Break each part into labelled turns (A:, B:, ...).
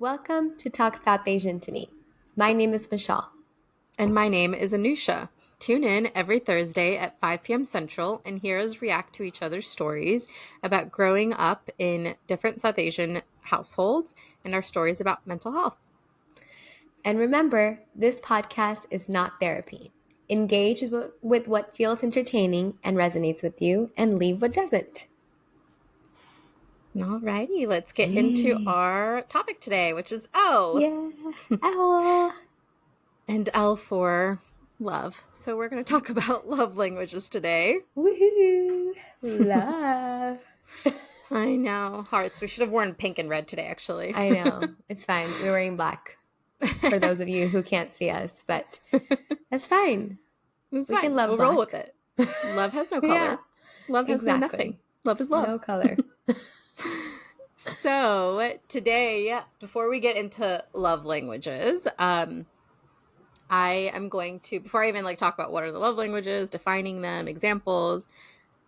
A: Welcome to Talk South Asian to me. My name is Michelle.
B: And my name is Anusha. Tune in every Thursday at 5 p.m. Central and hear us react to each other's stories about growing up in different South Asian households and our stories about mental health.
A: And remember, this podcast is not therapy. Engage with what feels entertaining and resonates with you, and leave what doesn't.
B: Alrighty, let's get into our topic today, which is L.
A: Yeah, L.
B: And L for love. So we're going to talk about love languages today.
A: Woohoo! Love.
B: I know. Hearts. We should have worn pink and red today, actually.
A: I know. It's fine. We're wearing black for those of you who can't see us, but that's fine.
B: It's
A: we
B: fine.
A: can love
B: we'll
A: black.
B: roll with it. Love has no color.
A: Yeah,
B: love has no nothing. Love is love.
A: No color.
B: So today, before we get into love languages, I am going to, before I even talk about what are the love languages, defining them, examples,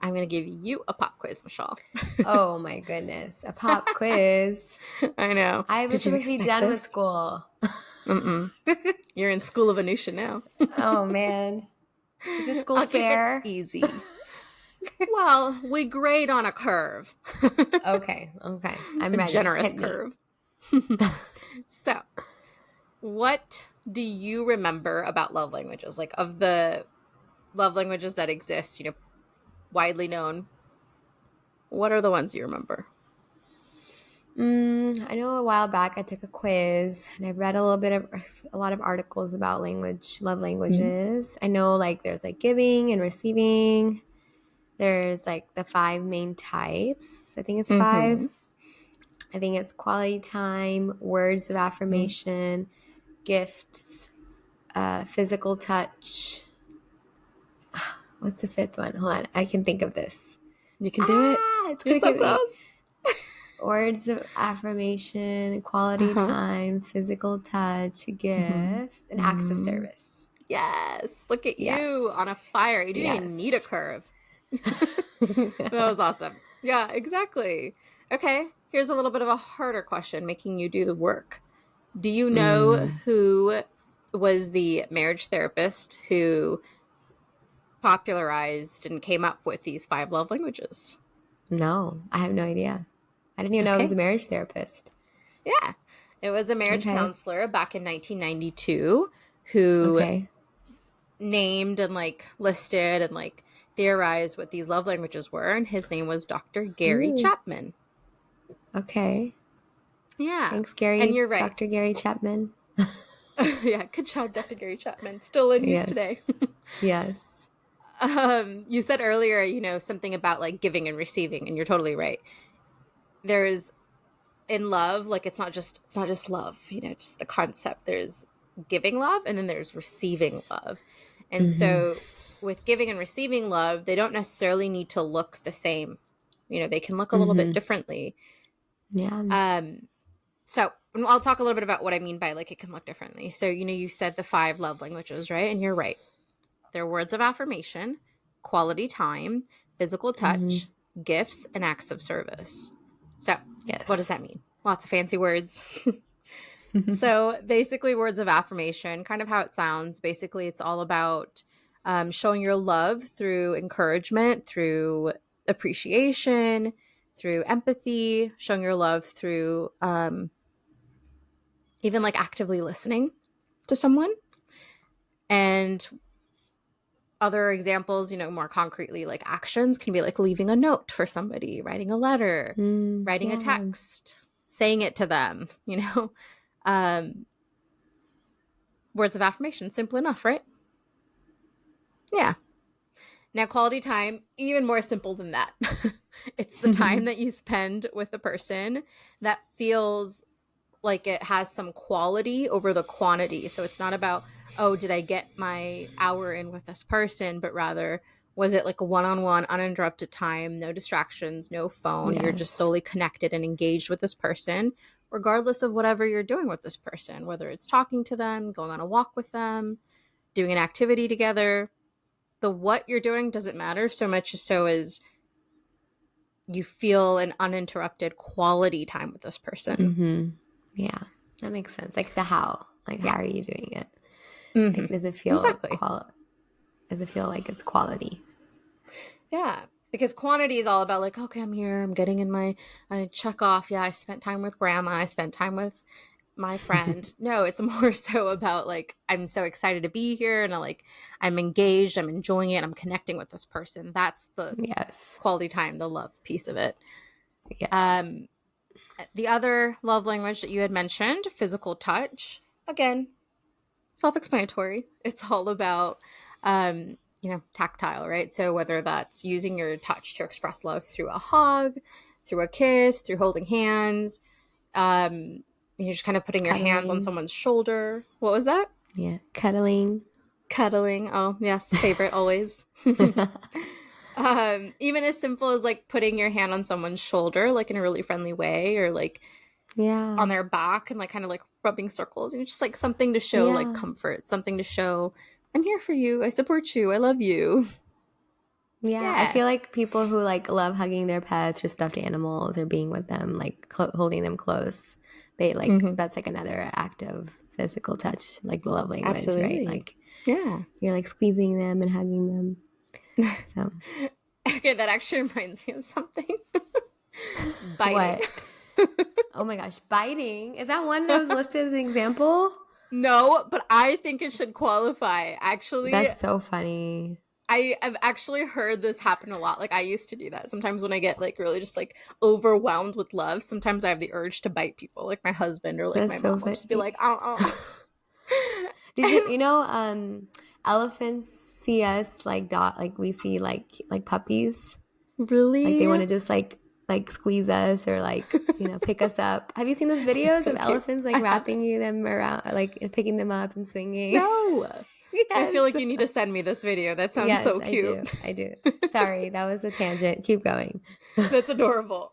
B: I'm going to give you a pop quiz, Michelle.
A: Oh my goodness. A pop quiz.
B: I know.
A: I was supposed to be done with school.
B: You're in School of Anusha now.
A: Oh man. Is this school fair?
B: Easy. Well, we grade on a curve.
A: Okay. I'm ready.
B: A generous curve. So, what do you remember about love languages? Like, of the love languages that exist, widely known, what are the ones you remember?
A: I know a while back I took a quiz and I read a lot of articles about love languages. I know there's giving and receiving. There's the 5 main types. I think it's 5. I think it's quality time, words of affirmation, gifts, physical touch. What's the 5th one? Hold on. I can think of this.
B: You can do it. You're so close.
A: Words of affirmation, quality time, physical touch, gifts, and acts of service.
B: Yes. Look at you on a fire. You didn't even need a curve. That was awesome. Yeah, exactly. Okay. Here's a little bit of a harder question, making you do the work. Do you know who was the marriage therapist who popularized and came up with these 5 love languages?
A: No, I have no idea. I didn't even know it was a marriage therapist.
B: Yeah. It was a marriage counselor back in 1992 who named and listed and theorized what these love languages were, and his name was Dr. Gary Chapman.
A: Okay.
B: Yeah.
A: Thanks, Gary.
B: And you're right.
A: Dr. Gary Chapman.
B: Yeah, good job, Dr. Gary Chapman. Still in use today.
A: Yes.
B: You said earlier, something about giving and receiving, and you're totally right. There's in love, it's not just love, just the concept. There's giving love and then there's receiving love. And so with giving and receiving love, they don't necessarily need to look the same. They can look a little bit differently.
A: Yeah.
B: So I'll talk a little bit about what I mean by it can look differently. So, you said the 5 love languages, right? And you're right. They're words of affirmation, quality time, physical touch, gifts, and acts of service. So what does that mean? Lots of fancy words. So basically words of affirmation, kind of how it sounds. Basically, it's all about showing your love through encouragement, through appreciation, through empathy, showing your love through even actively listening to someone. And other examples, more concretely, actions can be leaving a note for somebody, writing a letter, writing a text, saying it to them, words of affirmation, simple enough, right? Yeah. Now, quality time, even more simple than that. It's the time that you spend with a person that feels like it has some quality over the quantity. So it's not about, oh, did I get my hour in with this person? But rather, was it a one-on-one, uninterrupted time, no distractions, no phone? You're just solely connected and engaged with this person, regardless of whatever you're doing with this person, whether it's talking to them, going on a walk with them, doing an activity together. The what you're doing doesn't matter so much so as you feel an uninterrupted quality time with this person.
A: Yeah. That makes sense. Like the how. Like how
B: Yeah.
A: are you doing it?
B: Mm-hmm.
A: Like does it feel
B: Exactly.
A: does it feel like it's quality?
B: Yeah. Because quantity is all about like, okay, I'm here. I'm getting in my I check off. Yeah, I spent time with grandma. I spent time with my friend. No, it's more so about like I'm so excited to be here and I'm engaged, I'm enjoying it, I'm connecting with this person. That's the
A: Yes.
B: quality time, the love piece of it.
A: Yes.
B: Um the other love language that you had mentioned, physical touch, again, self-explanatory. It's all about tactile, right? So whether that's using your touch to express love through a hug, through a kiss, through holding hands, you're just kind of putting your hands on
A: Cuddling.
B: someone's shoulder. What was that?
A: Yeah. Cuddling.
B: Cuddling. Oh, yes, favorite always. Even as simple as like putting your hand on someone's shoulder, like in a really friendly way, or like on
A: Yeah.
B: their back and like kind of like rubbing circles, and just like something to show like
A: Yeah.
B: comfort, something to show I'm here for you, I support you, I love you.
A: Yeah, I
B: Yeah.
A: feel like people who like love hugging their pets or stuffed animals or being with them, like holding them close, they like
B: Mm-hmm.
A: that's like another act of physical touch, like the love language, right?
B: Absolutely.
A: Like
B: Yeah.
A: you're like squeezing them and hugging them. So
B: Okay, that actually reminds me of something. Biting.
A: what? Oh my gosh, biting is that one that was listed as an example?
B: No, but I think it should qualify. Actually,
A: That's so funny.
B: I've actually heard this happen a lot. Like I used to do that. Sometimes when I get like really just like overwhelmed with love, sometimes I have the urge to bite people, like my husband or like
A: That's
B: my
A: so
B: mom. I'll just be
A: funny.
B: like, oh, oh.
A: Did you know elephants see us like dot like we see like puppies? Like they
B: Really?
A: want to just like squeeze us or like pick us up. Have you seen those
B: That's
A: videos of
B: so cute.
A: elephants like
B: I haven't.
A: wrapping them around like and picking them up and swinging?
B: No. I feel
A: Yes.
B: like you need to send me this video. That sounds
A: Yes,
B: so
A: I
B: cute.
A: do. I do. Sorry, that was a tangent. Keep going.
B: That's adorable.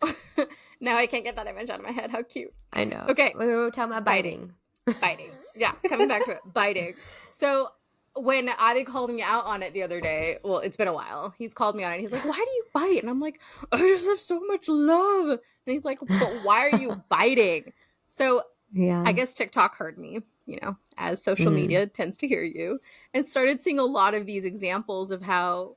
B: Now I can't get that image out of my head. How cute.
A: I know.
B: Okay,
A: We were talking about
B: biting.
A: biting.
B: Biting. Yeah, coming back to it. Biting. So when Adi called me out on it the other day, well, it's been a while. He's called me on it. And he's like, "Why do you bite?" And I'm like, "I just have so much love." And he's like, "But why are you biting?" So I
A: Yeah.
B: guess TikTok heard me, as social
A: Mm.
B: media tends to hear you, and started seeing a lot of these examples of how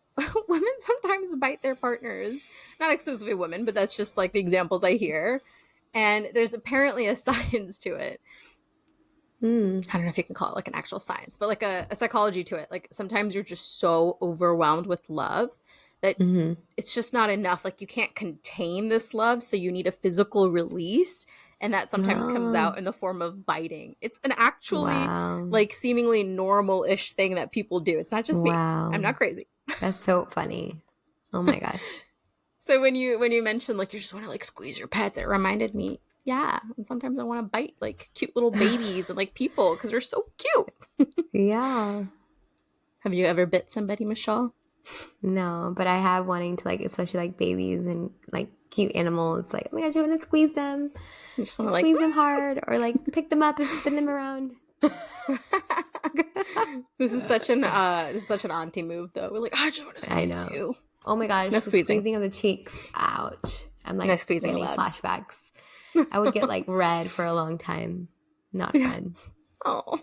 B: women sometimes bite their partners. Not exclusively women, but that's just like the examples I hear. And there's apparently a science to it.
A: Mm.
B: I don't know if you can call it like an actual science, but like a psychology to it. Like sometimes you're just so overwhelmed with love that
A: Mm-hmm.
B: it's just not enough. Like you can't contain this love, so you need a physical release. And that sometimes comes
A: Oh,
B: out in the form of biting. It's an actually
A: wow.
B: like seemingly normal-ish thing that people do. It's not just me. I'm
A: Wow.
B: not crazy.
A: That's so funny. Oh my gosh.
B: So when you mentioned like you just want to like squeeze your pets, it reminded me, yeah. And sometimes I want to bite like cute little babies and like people because they're so cute.
A: Yeah.
B: Have you ever bit somebody, Michelle?
A: No, but I have wanting to like, especially like babies and like cute animals. Like, oh my gosh, I want to squeeze them,
B: You just want
A: like
B: to like.
A: squeeze them hard, or like pick them up and spin them around.
B: This is such an auntie move though. We're like, I just want to
A: I
B: squeeze
A: know.
B: you.
A: Oh my
B: No
A: gosh, the
B: squeezing.
A: squeezing of the cheeks. Ouch. I'm
B: No
A: like
B: squeezing
A: getting
B: allowed.
A: flashbacks. I would get like red for a long time. Not
B: Yeah.
A: fun.
B: Oh.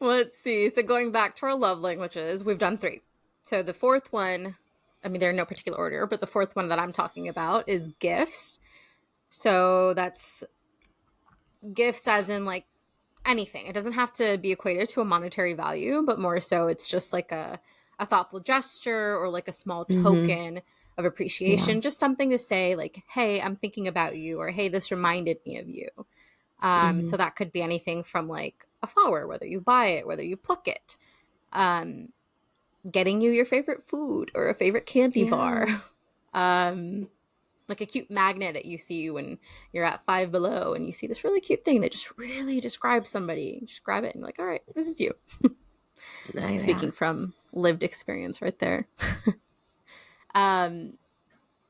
B: Let's see. So going back to our love languages, we've done 3. So the fourth one, I mean, they're in no particular order, but the fourth one that I'm talking about is gifts. So that's gifts as in like anything. It doesn't have to be equated to a monetary value, but more so it's just like a thoughtful gesture or like a small
A: Mm-hmm.
B: token of
A: Yeah.
B: appreciation, just something to say like, hey, I'm thinking about you, or hey, this reminded me of you.
A: Mm-hmm.
B: So that could be anything from like a flower, whether you buy it, whether you pluck it, um, getting you your favorite food or a favorite candy bar,
A: Yeah.
B: um, like a cute magnet that you see when you're at Five Below and you see this really cute thing that just really describes somebody. You just grab it and you're like, all right, this is you.
A: Yeah.
B: Speaking from lived experience right there. um,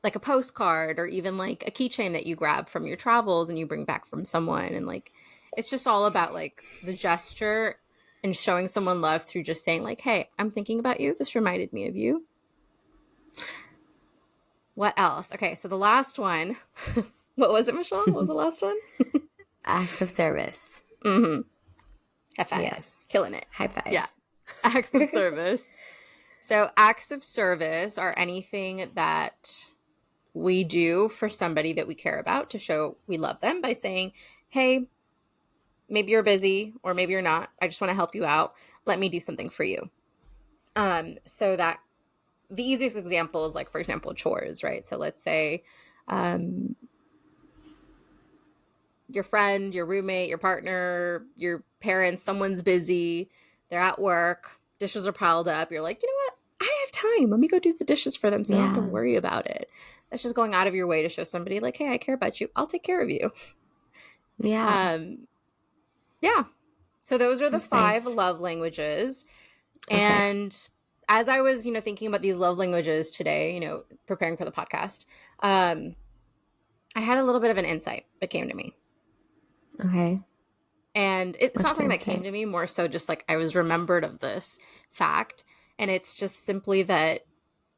B: like a postcard or even like a keychain that you grab from your travels and you bring back from someone, and like it's just all about like the gesture and showing someone love through just saying like, hey, I'm thinking about you, this reminded me of you. What else? Okay, so the last one. What was it, Michelle? What was the last one?
A: Acts of service.
B: Mm-hmm. FIA.
A: Yes.
B: Killing it.
A: High five.
B: Yeah. Acts of service. So acts of service are anything that we do for somebody that we care about to show we love them by saying, hey, maybe you're busy or maybe you're not. I just want to help you out. Let me do something for you. So that the easiest example is like, for example, chores, right? So let's say um, your friend, your roommate, your partner, your parents, someone's busy, they're at work, dishes are piled up. You're like, you know what? I have time. Let me go do the dishes for them so I don't have to
A: Yeah.
B: worry about it. That's just going out of your way to show somebody like, hey, I care about you. I'll take care of you.
A: Yeah.
B: Um, yeah. So those are the
A: That's
B: 5
A: nice.
B: love languages.
A: Okay.
B: And as I was, thinking about these love languages today, preparing for the podcast, I had a little bit of an insight that came to me.
A: Okay.
B: And it's not
A: What's the
B: something that came
A: insight?
B: to me, more so just like I was remembered of this fact. And it's just simply that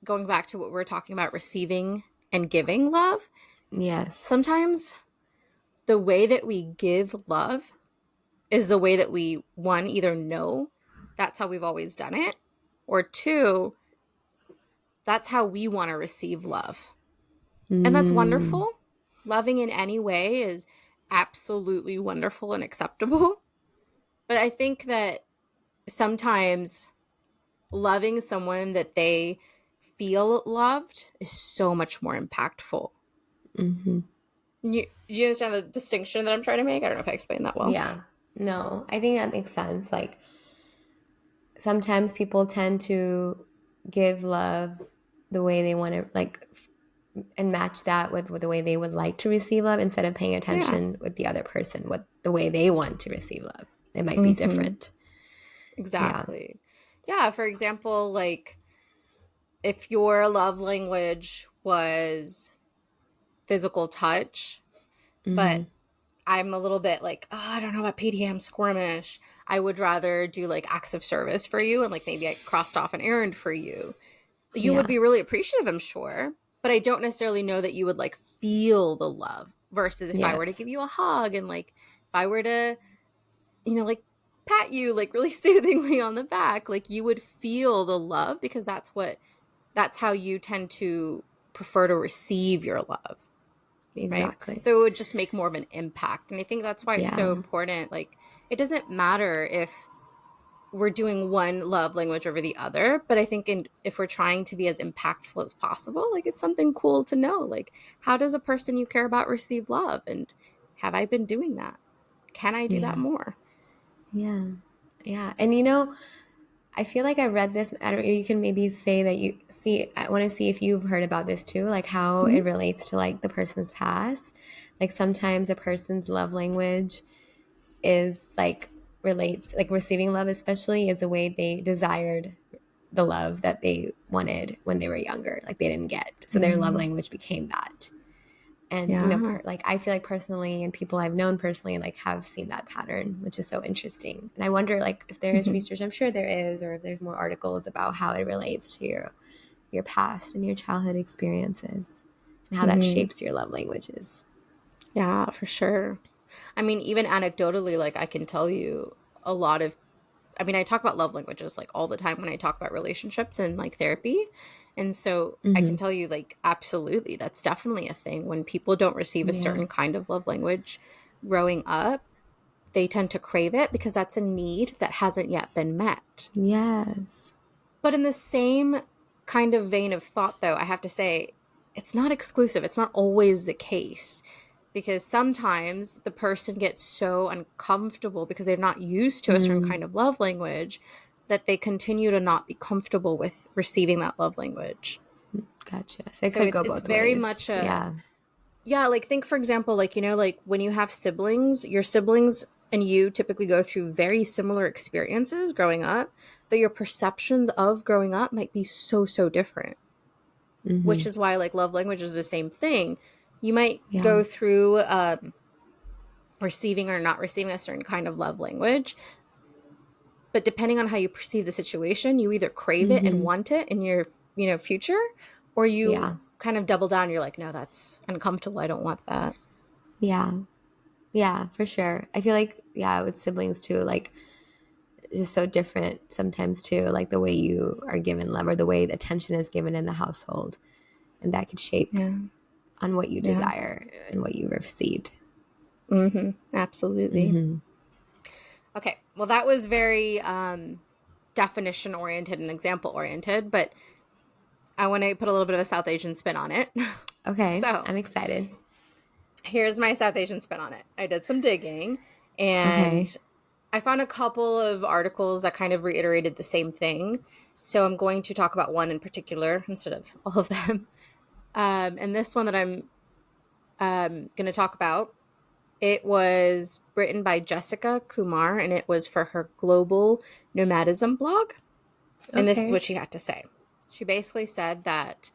B: going back to what we were talking about, receiving and giving love,
A: Yes.
B: sometimes the way that we give love is the way that we, one, either know that's how we've always done it, or two, that's how we want to receive love. And that's
A: Mm.
B: wonderful. Loving in any way is absolutely wonderful and acceptable. But I think that sometimes loving someone that they feel loved is so much more impactful.
A: Mm-hmm.
B: You understand the distinction that I'm trying to make? I don't know if I explained that well.
A: Yeah. No, I think that makes sense. Like sometimes people tend to give love the way they want to, like, and match that with the way they would like to receive love instead of paying
B: Yeah.
A: attention with the other person, what the way they want to receive love. It might be
B: Mm-hmm.
A: different. Yeah.
B: Exactly. Yeah. For example, like if your love language was physical touch, but
A: Mm-hmm.
B: I'm a little bit like, oh, I don't know about PDM, squirmish. I would rather do like acts of service for you and like maybe I crossed off an errand for you. You would
A: Yeah.
B: be really appreciative, I'm sure, but I don't necessarily know that you would like feel the love versus if I were to
A: Yes.
B: give you a hug and like if I were to, like pat you like really soothingly on the back, like you would feel the love because that's how you tend to prefer to receive your love, right?
A: Exactly.
B: So it would just make more of an impact. And I think that's why it's so
A: Yeah.
B: important. Like, it doesn't matter if we're doing one love language over the other, but I think if we're trying to be as impactful as possible, like, it's something cool to know. Like, how does a person you care about receive love? And have I been doing that? Can I do that
A: Yeah.
B: more?
A: Yeah. Yeah. And I feel like I read this. I don't know. You can maybe say that you see. I want to see if you've heard about this too, like how it
B: Mm-hmm.
A: relates to like the person's past. Like sometimes a person's love language is like relates like receiving love, especially, is a way they desired the love that they wanted when they were younger. Like they didn't get, so their love
B: Mm-hmm.
A: language became that. And
B: Yeah.
A: like I feel like personally, and people I've known personally, like have seen that pattern, which is so interesting. And I wonder, like, if there is
B: Mm-hmm.
A: research, I'm sure there is, or if there's more articles about how it relates to your past and your childhood experiences, and how that
B: Mm-hmm.
A: shapes your love languages.
B: Yeah, for sure. I mean, even anecdotally, like, I can tell you a lot of I mean, I talk about love languages like all the time when I talk about relationships and like therapy. And so I
A: Mm-hmm.
B: can tell you, like, absolutely, that's definitely a thing. When people don't receive a
A: Yeah.
B: certain kind of love language growing up, they tend to crave it because that's a need that hasn't yet been met.
A: Yes.
B: But in the same kind of vein of thought, though, I have to say, it's not exclusive. It's not always the case because sometimes the person gets so uncomfortable because they're not used to a certain
A: Mm,
B: kind of love language that they continue to not be comfortable with receiving that love language.
A: gotcha. So it
B: So
A: could
B: it's
A: go
B: it's
A: both
B: very
A: ways.
B: much a
A: Yeah.
B: yeah, like think for example, like like when you have siblings, your siblings and you typically go through very similar experiences growing up, but your perceptions of growing up might be so different. Which
A: Mm-hmm.
B: is why like love language is the same thing. You might
A: Yeah.
B: go through receiving or not receiving a certain kind of love language, but depending on how you perceive the situation, you either crave it and
A: Mm-hmm.
B: want it in your future, or you
A: Yeah.
B: kind of double down. You're like, no, that's uncomfortable. I don't want that.
A: Yeah. Yeah, for sure. I feel like, yeah, with siblings too, like just so different sometimes too, like the way you are given love or the way attention is given in the household. And that could shape
B: Yeah.
A: on what you
B: Yeah.
A: desire and what you received.
B: Absolutely.
A: Mm-hmm.
B: Okay. Well, that was very definition oriented and example oriented, but I want to put a little bit of a South Asian spin on it.
A: Okay,
B: So
A: I'm excited.
B: here's my South Asian spin on it. I did some digging and
A: Okay.
B: I found a couple of articles that kind of reiterated the same thing. So I'm going to talk about one in particular instead of all of them. And this one that I'm going to talk about, it was written by Jessica Kumar, and it was for her Global Nomadism blog. And this is
A: Okay.
B: what she had to say. She basically said that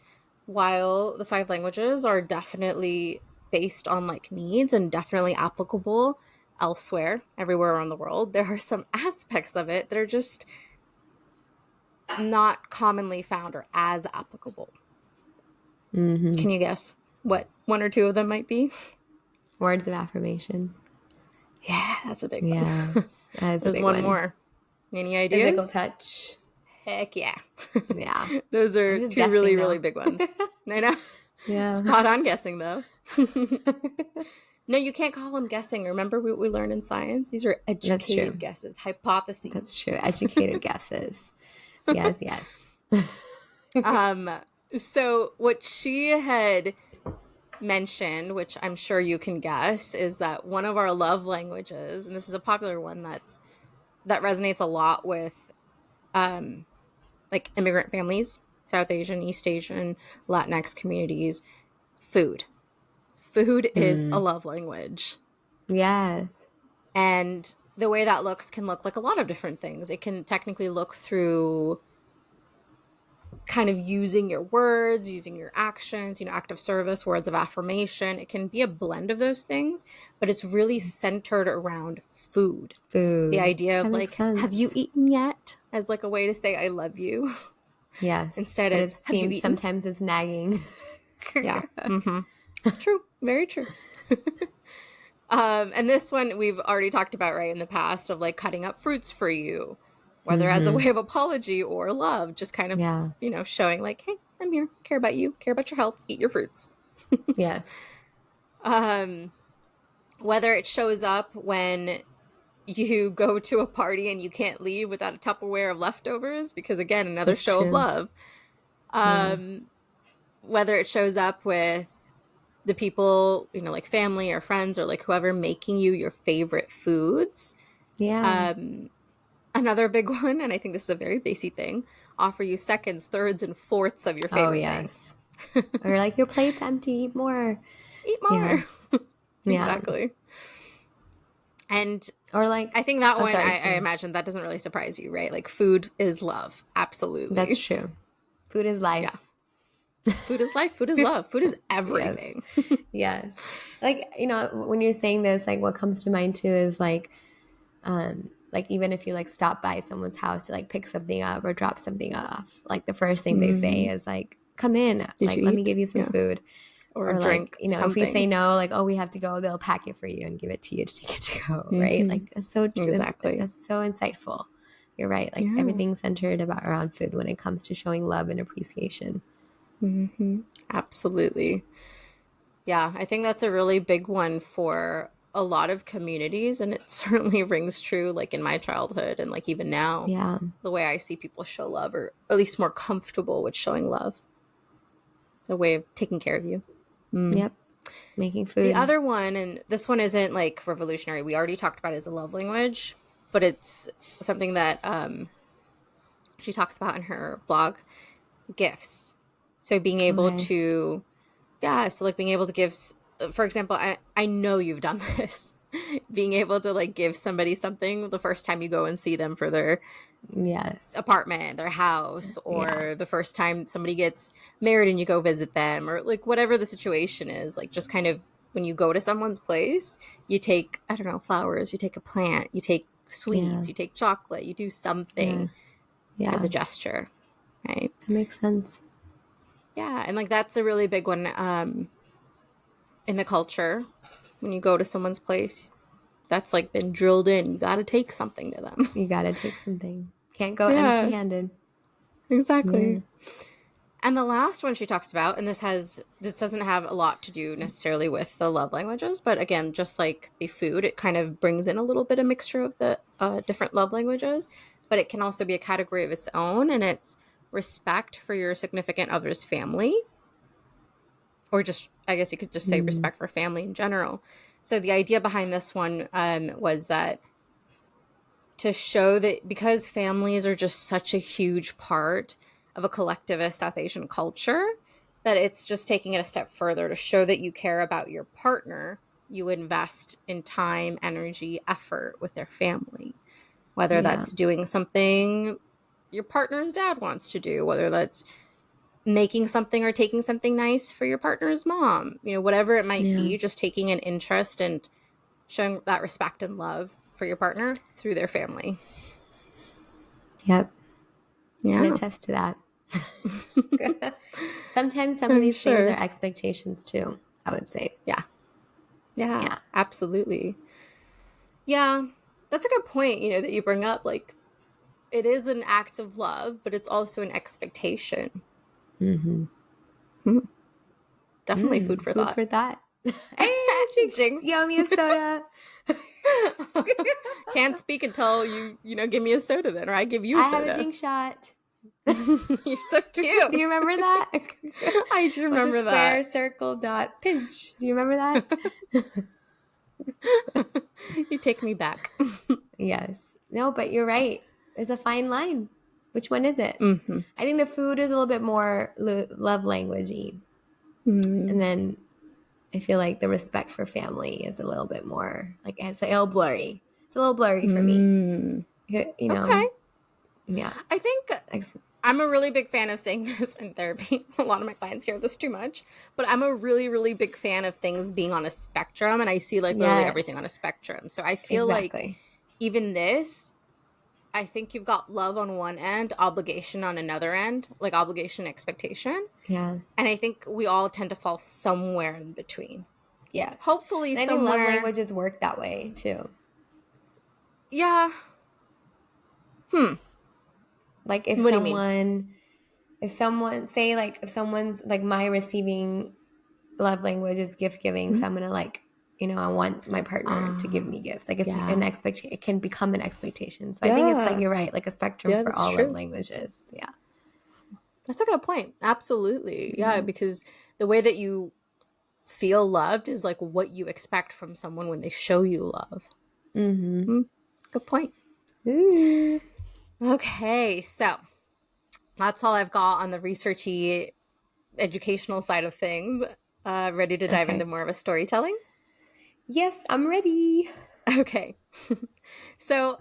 B: while the five languages are definitely based on like needs and definitely applicable elsewhere, everywhere around the world, there are some aspects of it that are just not commonly found or as applicable.
A: Mm-hmm.
B: Can you guess what one or two of them might be?
A: Words of affirmation.
B: Yeah, that's a big one.
A: Yes, that is a
B: There's
A: big
B: one
A: one.
B: more. Any
A: Physical
B: ideas?
A: touch.
B: Heck yeah.
A: Yeah.
B: Those
A: I'm
B: are
A: just
B: two really,
A: guessing
B: really
A: now.
B: big ones. I know.
A: Yeah.
B: Spot on guessing, though. No, you can't call them guessing. Remember what we learned in science? These are
A: That's
B: educated
A: true.
B: guesses, hypotheses.
A: That's true. Educated guesses. Yes, yes.
B: um, so what she had mentioned, which I'm sure you can guess, is that one of our love languages, and this is a popular one that resonates a lot with like immigrant families, South Asian, East Asian, Latinx communities, food. Food is a
A: Mm.
B: love language.
A: Yes.
B: And the way that looks can look like a lot of different things. It can technically look through kind of using your words, using your actions, active service, words of affirmation. It can be a blend of those things, but it's really centered around food. The
A: Food.
B: idea
A: That
B: of
A: makes
B: like, have you
A: sense.
B: eaten yet? As like a way to say I love you.
A: Yes.
B: Instead
A: But
B: it's
A: it
B: have you
A: seems
B: eaten?
A: sometimes it's nagging.
B: Yeah. Mm-hmm. True. Very true. And this one we've already talked about, right, in the past, of like cutting up fruits for you, whether as a
A: Mm-hmm.
B: way of apology or love, just kind of,
A: Yeah.
B: showing like, hey, I'm here, care about you, care about your health, eat your fruits.
A: Yes.
B: um, whether it shows up when you go to a party and you can't leave without a Tupperware of leftovers, because again, another
A: That's
B: show of
A: true.
B: love.
A: Yeah.
B: Um, whether it shows up with the people, like family or friends or like whoever making you your favorite foods.
A: Yeah.
B: Um, Another big one, and I think this is a very Desi thing, offer you seconds, thirds, and fourths of your
A: Oh,
B: favorite thing.
A: yes. Or like your plate's empty, eat more.
B: Eat
A: Yeah.
B: more.
A: Yeah.
B: Exactly. And
A: Or like,
B: I think that
A: oh,
B: one,
A: sorry.
B: I imagine that doesn't really surprise you, right? Like food is love.
A: That's
B: Absolutely.
A: true. Food is
B: Yeah.
A: life.
B: Food is life. Food is love. Food is
A: Yes.
B: everything.
A: Yes. Like, when you're saying this, like what comes to mind too is like even if you like stop by someone's house to like pick something up or drop something off, like the first thing they say
B: Mm-hmm.
A: is like, come in,
B: Did
A: like
B: you
A: let me
B: eat?
A: give you some
B: Yeah.
A: food.
B: Or
A: Or like,
B: drink
A: if we say
B: something.
A: no, like, oh, we have to go, they'll pack it for you and give it to you to take it to go, right?
B: Mm-hmm.
A: Like
B: Exactly.
A: that's so insightful. You're right. Like
B: Yeah.
A: everything's centered around food when it comes to showing love and appreciation.
B: Mm-hmm. Absolutely. Yeah, I think that's a really big one for a lot of communities, and it certainly rings true like in my childhood and like even now,
A: Yeah.
B: the way I see people show love, or at least more comfortable with showing love, a way of taking care of you. Mm.
A: Yep. Making
B: The
A: food.
B: other one, and this one isn't like revolutionary, we already talked about it as a love language, but it's something that she talks about in her blog, gifts. So being able
A: Okay.
B: to, yeah, so like being able to give, for example, I know you've done this, being able to like give somebody something the first time you go and see them for their
A: Yes.
B: apartment, their house,
A: Yeah.
B: or the first time somebody gets married and you go visit them, or like whatever the situation is, like just kind of when you go to someone's place, you take, I don't know, flowers, you take a plant, you take
A: Yeah.
B: sweets, you take chocolate, you do
A: Yeah.
B: something as
A: Yeah.
B: a gesture, right?
A: That makes sense.
B: Yeah, and like that's a really big one in the culture. when you go to someone's place. That's like been drilled in. You got to take something to them.
A: You gotta take something. Can't go
B: Yeah,
A: empty-handed.
B: exactly.
A: Yeah.
B: And the last one she talks about, and this doesn't have a lot to do necessarily with the love languages, but again, just like the food, it kind of brings in a little bit of mixture of the different love languages, but it can also be a category of its own, and it's respect for your significant other's family, or just, I guess you could just say
A: Mm.
B: respect for family in general. So the idea behind this one was that to show that because families are just such a huge part of a collectivist South Asian culture, that it's just taking it a step further to show that you care about your partner. You invest in time, energy, effort with their family, whether
A: Yeah.
B: that's doing something your partner's dad wants to do, whether that's making something or taking something nice for your partner's mom, whatever it might
A: Yeah.
B: be, just taking an interest and showing that respect and love for your partner through their family.
A: Yep. Can
B: Yeah.
A: attest to that. Sometimes some of
B: I'm
A: these things are
B: sure.
A: expectations too, I would say.
B: Yeah. Yeah,
A: Yeah.
B: absolutely. Yeah. That's a good point, that you bring up. Like, it is an act of love, but it's also an expectation.
A: Mm-hmm.
B: Hmm. Definitely food for
A: Food
B: thought.
A: for thought. Hey, jinx.
B: Jinx.
A: You owe me a soda.
B: Can't speak until you give me a soda then, or I give you a
A: I have a
B: soda.
A: jinx shot.
B: You're so
A: Do you
B: cute.
A: remember that?
B: I do
A: What's a
B: remember
A: square
B: that.
A: circle dot pinch? Do you remember that?
B: You take me back.
A: Yes. No, but you're right. There's a fine line. Which one is it?
B: Mm-hmm.
A: I think the food is a little bit more love languagey, and
B: Mm.
A: then I feel like the respect for family is a little bit more like it's a little blurry. It's a little blurry for me.
B: Mm.
A: You
B: Okay.
A: know, yeah.
B: I think
A: Ex-
B: I'm a really big fan of saying this in therapy. A lot of my clients hear this too much, but I'm a really, really big fan of things being on a spectrum, and I see like literally everything on a
A: yes,
B: spectrum. So I feel like
A: exactly.
B: even this, I think you've got love on one end, obligation on another end, like obligation, expectation.
A: Yeah.
B: And I think we all tend to fall somewhere in between.
A: Yes.
B: Hopefully,
A: And I think love
B: somewhere.
A: languages work that way too.
B: Yeah. Hmm.
A: Like
B: What do you mean?
A: if someone say like if someone's like my receiving love language is gift giving,
B: Mm-hmm.
A: so I'm gonna like I want my partner to give me gifts. Like it's an
B: Yeah.
A: expectation. It can become an expectation. So I think it's like
B: Yeah.
A: you're right, like a spectrum
B: Yeah,
A: for
B: that's
A: all love
B: true.
A: languages. Yeah.
B: That's a good point. Absolutely. Yeah,
A: Yeah.
B: because the way that you feel loved is like what you expect from someone when they show you love.
A: Mm-hmm.
B: Hmm. Good point.
A: Ooh.
B: Okay, so that's all I've got on the researchy educational side of things. Ready to dive into
A: Okay.
B: more of a storytelling?
A: Yes, I'm ready.
B: Okay. So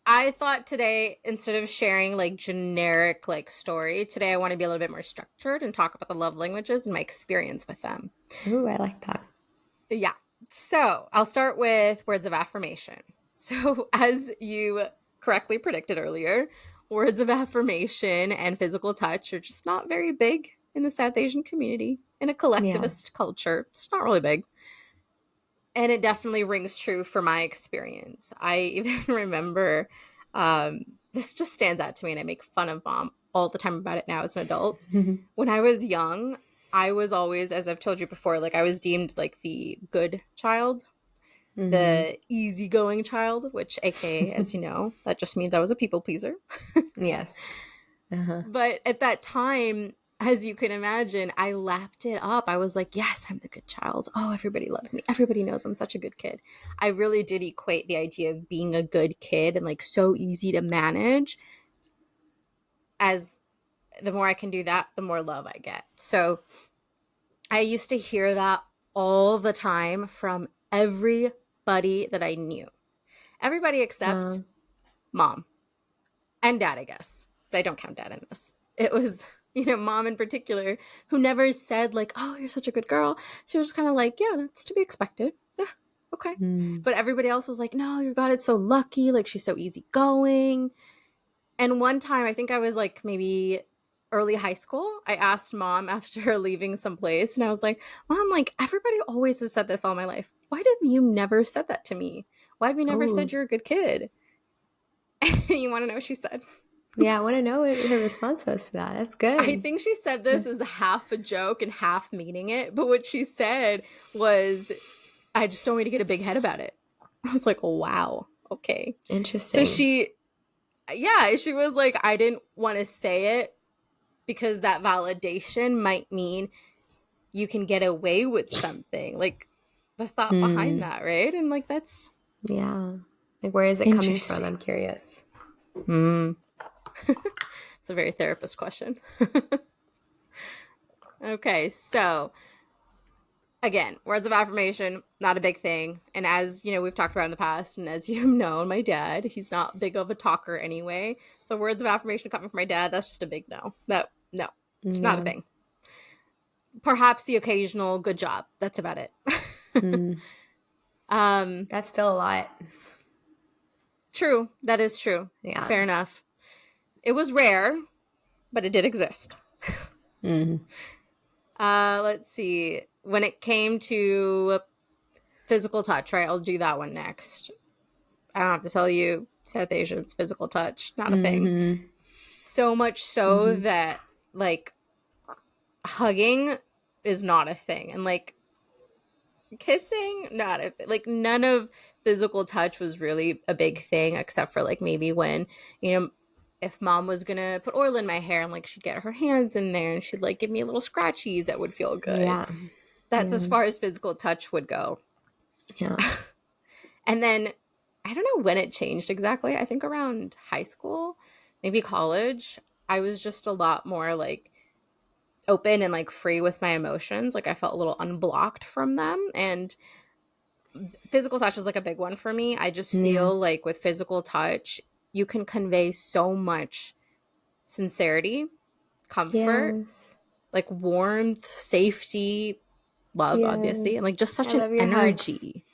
B: I thought today, instead of sharing like generic like story, today I want to be a little bit more structured and talk about the love languages and my experience with them.
A: Ooh, I like that.
B: Yeah. So I'll start with words of affirmation. So, as you correctly predicted earlier, words of affirmation and physical touch are just not very big in the South Asian community. In a
A: Yeah.
B: collectivist culture, it's not really big. And it definitely rings true for my experience. I even remember this just stands out to me, and I make fun of mom all the time about it now as an adult. When I was young, I was always, as I've told you before, like I was deemed like the good child,
A: Mm-hmm.
B: the easygoing child, which, aka, as you know, that just means I was a people pleaser.
A: Yes. Uh-huh.
B: But at that time, as you can imagine, I lapped it up. I was like, yes, I'm the good child. Oh, everybody loves me. Everybody knows I'm such a good kid. I really did equate the idea of being a good kid and like so easy to manage as the more I can do that, the more love I get. So I used to hear that all the time from everybody that I knew. Everybody except
A: Um,
B: mom and dad, I guess. But I don't count dad in this. It was, mom in particular, who never said, like, oh, you're such a good girl. She was just kind of like, yeah, that's to be expected. Yeah, okay.
A: mm,
B: But everybody else was like, no, your God, it's so lucky. Like, she's so easygoing. And one time, I think I was like maybe early high school, I asked mom after leaving some place, and I was like, Mom, like, everybody always has said this all my life. why have you never said that to me? Why have you never
A: Oh.
B: said you're a good kid? You want to know what she said?
A: Yeah, I want to know what her response was to that. That's
B: I
A: good.
B: think she said this as half a joke and half meaning it, but what she said was, I just don't want to get a big head about it. I was like, oh, wow, okay. So
A: Interesting.
B: she was like, I didn't want to say it because that validation might mean you can get away with something. Like the thought behind
A: Hmm.
B: that, right? And like, that's
A: Yeah. Like, where is it coming from? I'm
B: interesting.
A: curious.
B: It's a very therapist question. Okay, so again, words of affirmation, not a big thing. And as you know, we've talked about in the past, and as you know, my dad, he's not big of a talker anyway. So words of affirmation coming from my dad, that's just a big no. No, not a
A: Yeah.
B: thing. Perhaps the occasional good job. That's about it.
A: Mm.
B: um,
A: That's still a lot.
B: True. That is true.
A: Yeah.
B: Fair enough. It was rare, but it did exist.
A: Mm.
B: Let's see. When it came to physical touch, right? I'll do that one next. I don't have to tell you, South Asians, physical touch, not a thing.
A: Mm-hmm.
B: So much so
A: Mm-hmm.
B: that, like, hugging is not a thing. And, like, kissing, not a, like, none of physical touch was really a big thing, except for, like, maybe when, you know, if mom was gonna put oil in my hair and, like, she'd get her hands in there and she'd, like, give me a little scratchies that would feel good.
A: Yeah.
B: That's
A: Yeah.
B: as far as physical touch would go.
A: Yeah.
B: And then I don't know when it changed exactly. I think around high school, maybe college, I was just a lot more like open and like free with my emotions. Like I felt a little unblocked from them. And physical touch is like a big one for me. I just
A: Yeah.
B: feel like with physical touch, you can convey so much sincerity, comfort,
A: Yes.
B: like warmth, safety, love,
A: Yeah.
B: obviously, and like just
A: I
B: such an
A: love your hugs.
B: energy.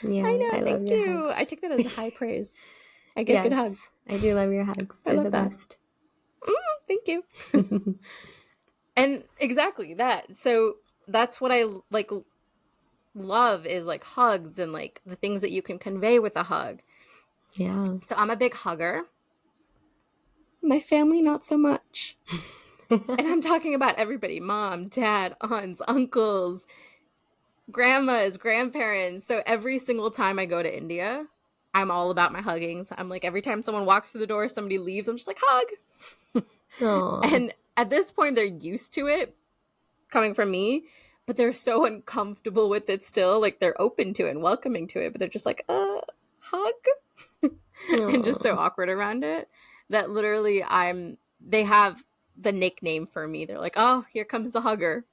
B: I
A: Yeah,
B: know.
A: I love
B: Thank
A: your
B: you.
A: hugs.
B: I take that as a high praise. I get good hugs.
A: Yes, I do love your hugs.
B: I
A: They're
B: love
A: the
B: that.
A: best.
B: Thank you. And exactly that. So that's what I like love is like hugs and like the things that you can convey with a hug.
A: Yeah.
B: So I'm a big hugger. My family, not so much. And I'm talking about everybody, mom, dad, aunts, uncles, grandmas, grandparents. So every single time I go to India, I'm all about my huggings. I'm like, every time someone walks through the door, somebody leaves, I'm just like, hug.
A: Oh.
B: And at this point, they're used to it coming from me, but they're so uncomfortable with it still. Like they're open to it and welcoming to it, but they're just like, hug. And just so
A: Oh.
B: awkward around it that literally they have the nickname for me. They're like, oh, here comes the hugger.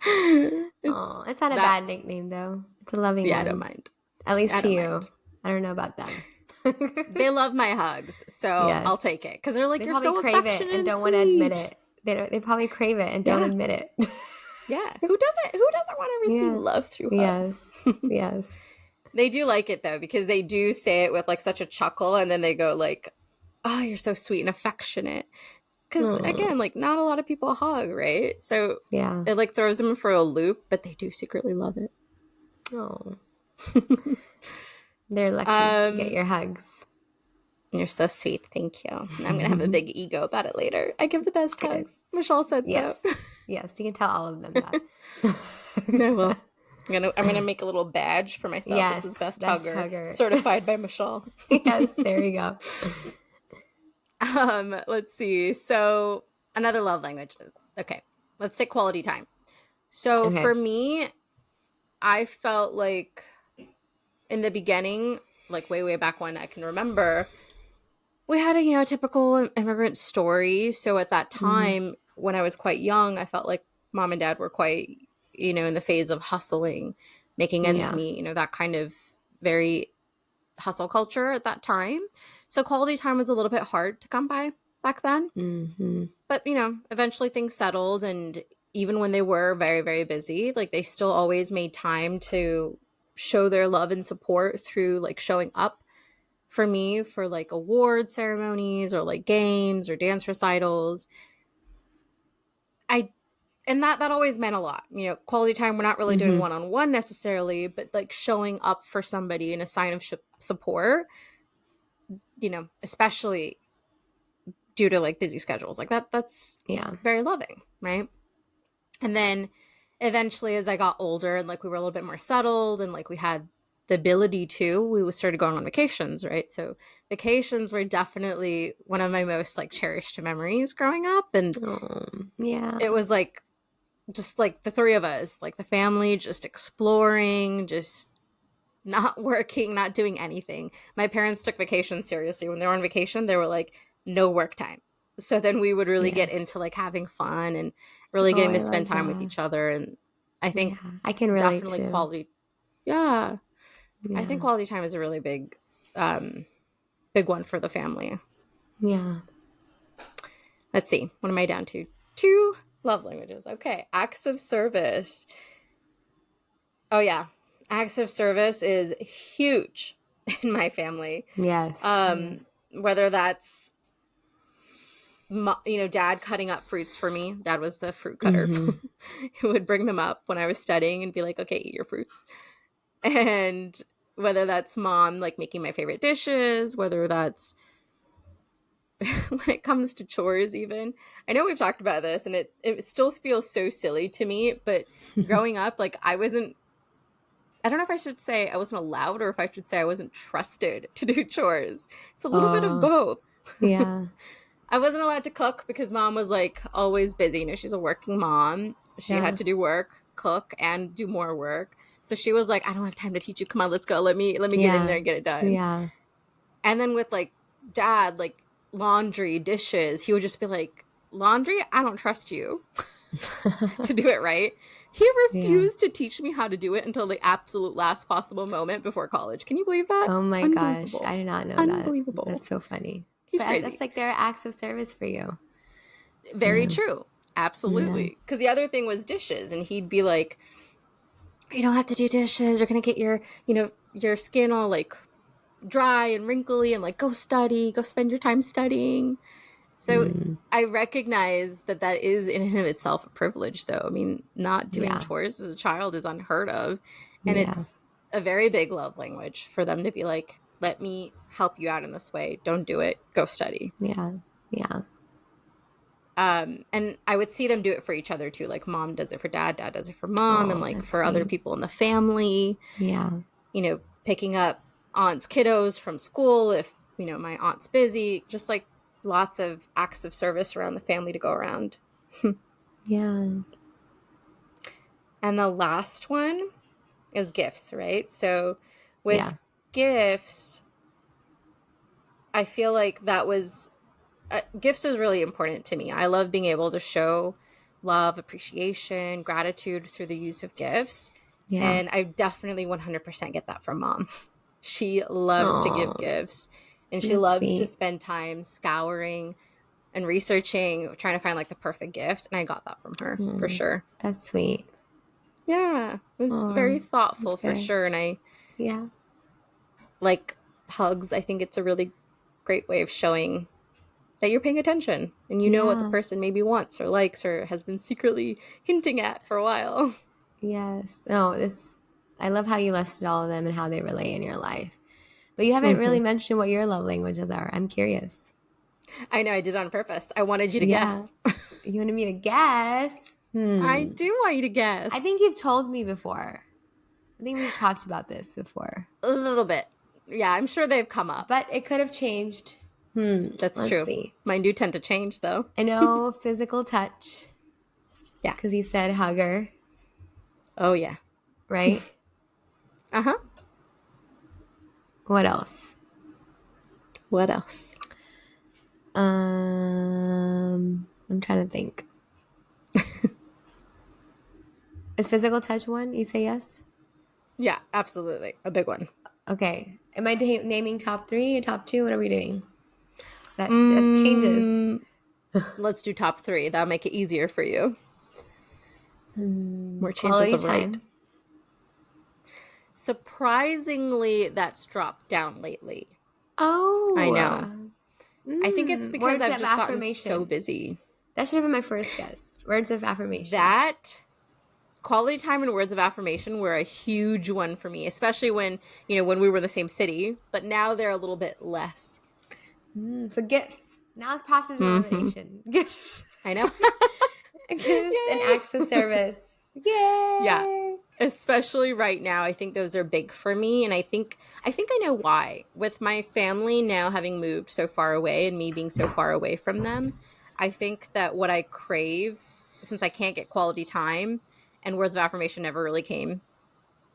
A: Oh,
B: it's
A: it's not a bad
B: that's
A: nickname though. It's a loving
B: Yeah, I don't
A: one.
B: mind.
A: At least
B: I
A: to
B: don't
A: you.
B: mind.
A: I don't know about them.
B: They love my hugs, so
A: Yes.
B: I'll take it because they're like,
A: They
B: you're
A: probably
B: so
A: crave it
B: affectionate
A: and
B: and
A: don't want to admit
B: sweet.
A: it. They probably crave it and don't
B: Yeah,
A: admit it.
B: yeah. Who doesn't want to receive
A: Yeah.
B: love through hugs?
A: Yes. Yes.
B: They do like it though because they do say it with like such a chuckle, and then they go like, "Oh, you're so sweet and affectionate." Because
A: Oh.
B: again, like not a lot of people hug, right? So
A: Yeah.
B: it like throws them for a loop, but they do secretly love it.
A: Oh. They're lucky to get
B: um,
A: your hugs.
B: you're so sweet, thank you. And I'm gonna have a big ego about it later. I give the best
A: Good.
B: hugs. Michelle said so.
A: Yes. Yes. You can tell all of them that.
B: No, well, I'm gonna make a little badge for myself that says
A: Yes.
B: best
A: Best
B: hugger,
A: hugger.
B: certified by Michelle.
A: Yes. There you go.
B: Let's see. So another love language. Okay, let's take quality time. So
A: Okay.
B: for me, I felt like in the beginning, like way back when I can remember, we had a typical immigrant story. So at that
A: Mm-hmm.
B: time, when I was quite young, I felt like mom and dad were quite in the phase of hustling, making ends
A: Yeah.
B: meet. That kind of very hustle culture at that time. So quality time was a little bit hard to come by back then.
A: Mm-hmm.
B: But, eventually things settled. And even when they were very, very busy, like they still always made time to show their love and support through like showing up for me for like award ceremonies or like games or dance recitals. I and that always meant a lot. You know, quality time, we're not really doing
A: Mm-hmm.
B: one-on-one necessarily, but like showing up for somebody in a sign of support, you know, especially due to like busy schedules. Like that's
A: Yeah.
B: very loving, right? And then eventually as I got older and like we were a little bit more settled and like we had the ability to, we started going on vacations, right? So vacations were definitely one of my most like cherished memories growing up. And
A: Oh, yeah.
B: it was like just like the three of us, like the family, just exploring, just not working, not doing anything. My parents took vacation seriously. When they were on vacation, they were like, no work time. So then we would really get
A: Yes.
B: into like having fun and really
A: Oh,
B: getting
A: I
B: to spend
A: love
B: time with
A: that.
B: each other. And I
A: Yeah,
B: think
A: I can relate
B: definitely
A: too.
B: quality. Yeah. I think
A: Yeah.
B: quality time is a really um, big one for the family.
A: Yeah.
B: Let's see. What am I down to? Two love languages. Okay. Acts of service. Oh, yeah. Acts of service is huge in my family.
A: Yes. Yeah.
B: Whether that's, you know, dad cutting up fruits for me. Dad was a fruit cutter.
A: Mm-hmm.
B: He would bring them up when I was studying and be like, okay, eat your fruits. And whether that's mom, like making my favorite dishes, whether that's when it comes to chores, even. I know we've talked about this and it still feels so silly to me, but growing up, like I don't know if I should say I wasn't allowed or if I should say I wasn't trusted to do chores. It's a little bit of
A: Oh,
B: both.
A: yeah.
B: I wasn't allowed to cook because mom was like always busy. You know, she's a working mom. She
A: Yeah.
B: had to do work, cook, and do more work. So she was like, I don't have time to teach you. Come on, let's go. Let me get in there
A: Yeah.
B: and get it done.
A: Yeah.
B: And then with like dad, like laundry, dishes, he would just be like, laundry, I don't trust you to do it right. He
A: Yeah.
B: refused to teach me how to do it until the absolute last possible moment before college. Can you believe that?
A: Oh my gosh. I
B: Unbelievable.
A: did not know that.
B: Unbelievable.
A: That's so funny.
B: He's
A: But that's
B: crazy.
A: like their acts of service for you.
B: Very
A: Yeah.
B: true.
A: Yeah.
B: Absolutely. Because the other thing was dishes, and he'd be like, "You don't have to do dishes. You're gonna get your, you know, your skin all like dry and wrinkly, and like go study, go spend your time studying." So
A: Mm.
B: I recognize that that is in and of itself a privilege, though. I mean, not doing
A: Yeah.
B: chores as a child is unheard of, and
A: Yeah.
B: it's a very big love language for them to be like, "Let me help you out in this way. Don't do it. Go study."
A: Yeah. Yeah.
B: And I would see them do it for each other too. Like mom does it for dad, dad does it for mom, and
A: Oh,
B: like
A: that's
B: for other
A: sweet.
B: people in the family,
A: Yeah.
B: you know, picking up aunt's kiddos from school if, you know, my aunt's busy, just like lots of acts of service around the family to go around.
A: Yeah.
B: And the last one is gifts, right? So with
A: Yeah.
B: gifts, I feel like that was gifts is really important to me. I love being able to show love, appreciation, gratitude through the use of gifts.
A: Yeah.
B: And I definitely 100% get that from mom. She loves to give
A: Oh,
B: gifts and she
A: that's
B: loves to
A: sweet.
B: spend time scouring and researching, trying to find like the perfect gift. And I got that from her for
A: Mm,
B: sure.
A: that's sweet.
B: Yeah, it's very
A: Oh, that's
B: thoughtful for
A: good.
B: sure. And I
A: Yeah.
B: like hugs. I think it's a really great way of showing that you're paying attention and you know what the
A: Yeah.
B: person maybe wants or likes or has been secretly hinting at for a while.
A: Yes. Oh, this. I love how you listed all of them and how they relate in your life. But you haven't
B: Hmm.
A: really mentioned what your love languages are. I'm curious.
B: I know I did on purpose. I wanted you to
A: Yeah.
B: guess.
A: You wanted me to guess?
B: I
A: Hmm.
B: do want you to
A: I
B: guess
A: think you've told me before. I think we've talked about this before.
B: a little bit. Yeah, I'm sure they've come up.
A: But it could have changed. Hmm.
B: That's
A: Let's
B: true.
A: see.
B: Mine do tend to change though.
A: I know physical touch
B: Yeah.
A: because you said hugger,
B: Oh, yeah.
A: right?
B: Uh huh.
A: What else?
B: What else?
A: I'm trying to think. Is physical touch one? You say yes?
B: Yeah, absolutely. A big one.
A: Okay. Am I naming top three or top two? What are we doing? 'Cause that changes.
B: Mm, let's do top three. That'll make it easier for you. More chances
A: Quality
B: of right.
A: time.
B: Surprisingly, that's dropped down lately. I know.
A: Oh.
B: I think it's because
A: Words
B: I've
A: of
B: just gotten so
A: affirmation.
B: busy.
A: That should have been my first guess. Words of affirmation.
B: That quality time and words of affirmation were a huge one for me, especially when we were in the same city, but now they're a little bit less.
A: So gifts. Now it's process elimination. Gifts.
B: I know.
A: Gifts and acts of service. Yay!
B: Yeah. Especially right now, I think those are big for me, and I think I know why. With my family now having moved so far away and me being so far away from them, I think that what I crave, since I can't get quality time, and words of affirmation never really came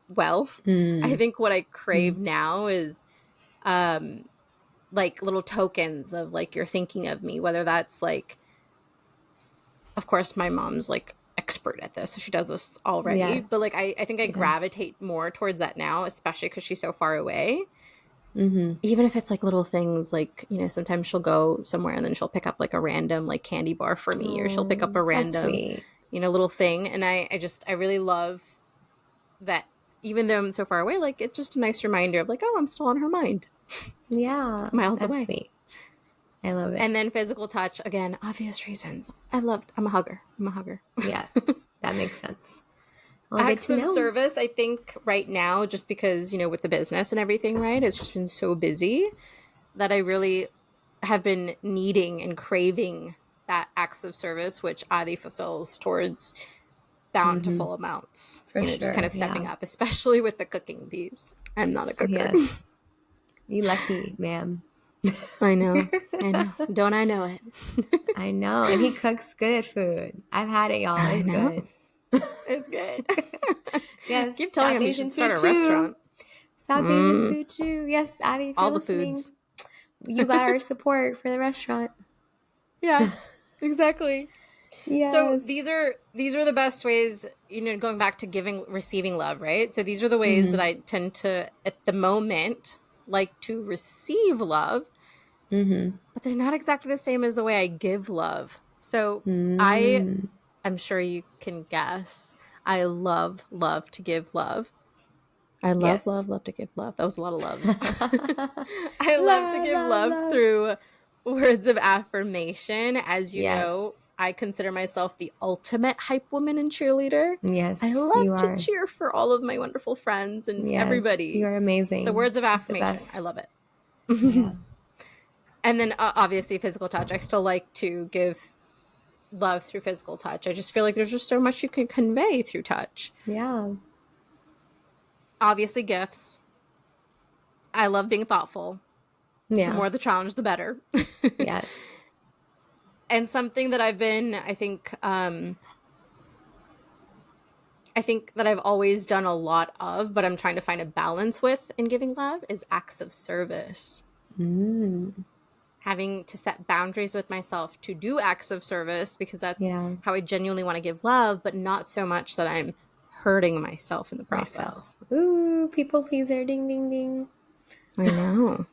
B: well, I think what I crave now is like little tokens of like you're thinking of me, whether that's like, of course my mom's like expert at this, so she does this already.
A: Yes.
B: But like I think I gravitate more towards that now, especially because she's so far away. Even if it's like little things, like sometimes she'll go somewhere and then she'll pick up like a random like candy bar for me, or she'll pick up a random little thing, and I really love that. Even though I'm so far away, like it's just a nice reminder of like, oh, I'm still on her mind.
A: Yeah,
B: miles
A: that's
B: away.
A: Sweet. I love it.
B: And then physical touch, again, obvious reasons. I'm a hugger.
A: Yes, that makes sense.
B: Well, acts of service, I think right now, just because, with the business and everything, right, it's just been so busy that I really have been needing and craving that acts of service, which Adi fulfills towards bountiful amounts.
A: For sure.
B: Just kind of stepping up, especially with the cooking piece. I'm not a cooker.
A: Yes. You lucky, ma'am.
B: I know. Don't I know it?
A: I know. And he cooks good food. I've had it, y'all. It's good.
B: It's good.
A: Yes.
B: Keep telling him he should start a restaurant.
A: South Asian food too. Yes, Adi.
B: All the foods.
A: You got our support for the restaurant.
B: Yeah, exactly.
A: Yes.
B: So these are the best ways, going back to receiving love, right? So these are the ways that I tend to, at the moment, like to receive love, but they're not exactly the same as the way I give love. So I'm sure you can guess, I love to give love. I love to give love. That was a lot of loves. I love to give love through words of affirmation. As you know, I consider myself the ultimate hype woman and cheerleader.
A: Yes,
B: I love to cheer for all of my wonderful friends and everybody.
A: You're amazing.
B: So words of affirmation. I love it. Yeah. And then obviously physical touch. I still like to give love through physical touch. I just feel like there's just so much you can convey through touch.
A: Yeah.
B: Obviously gifts. I love being thoughtful. Yeah. The more the challenge, the better.
A: Yes.
B: And something that I've been, I think that I've always done a lot of, but I'm trying to find a balance with in giving love, is acts of service. Having to set boundaries with myself to do acts of service, because that's how I genuinely want to give love, but not so much that I'm hurting myself in the process.
A: Ooh, people pleaser, ding, ding, ding.
B: I know.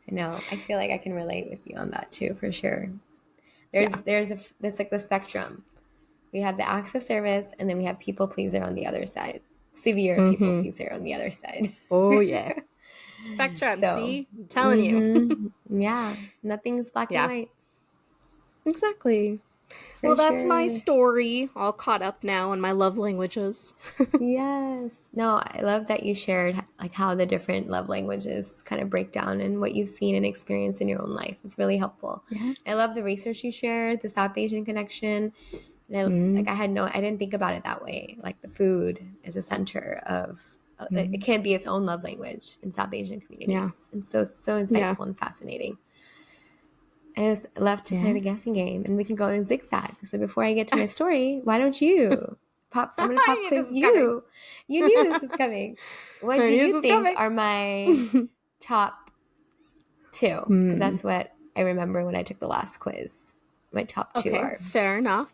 A: I know. I feel like I can relate with you on that too, for sure. There's like the spectrum. We have the acts of service, and then we have people pleaser on the other side. Severe people pleaser on the other side.
B: Oh yeah. Spectrum. See, I'm telling you.
A: Yeah, nothing's black and white.
B: Exactly. Well, that's my story. All caught up now in my love languages.
A: Yes. No, I love that you shared like how the different love languages kind of break down and what you've seen and experienced in your own life. It's really helpful. Yeah. I love the research you shared, the South Asian connection. And I didn't think about it that way. Like the food is a center of, it can be its own love language in South Asian communities. Yeah. And so insightful and fascinating. And I was left to play the guessing game, and we can go in zigzag. So before I get to my story, why don't you pop? I'm going to pop quiz you. You knew this was coming. What do you think are my top two? Because that's what I remember when I took the last quiz. My top two are.
B: Fair enough.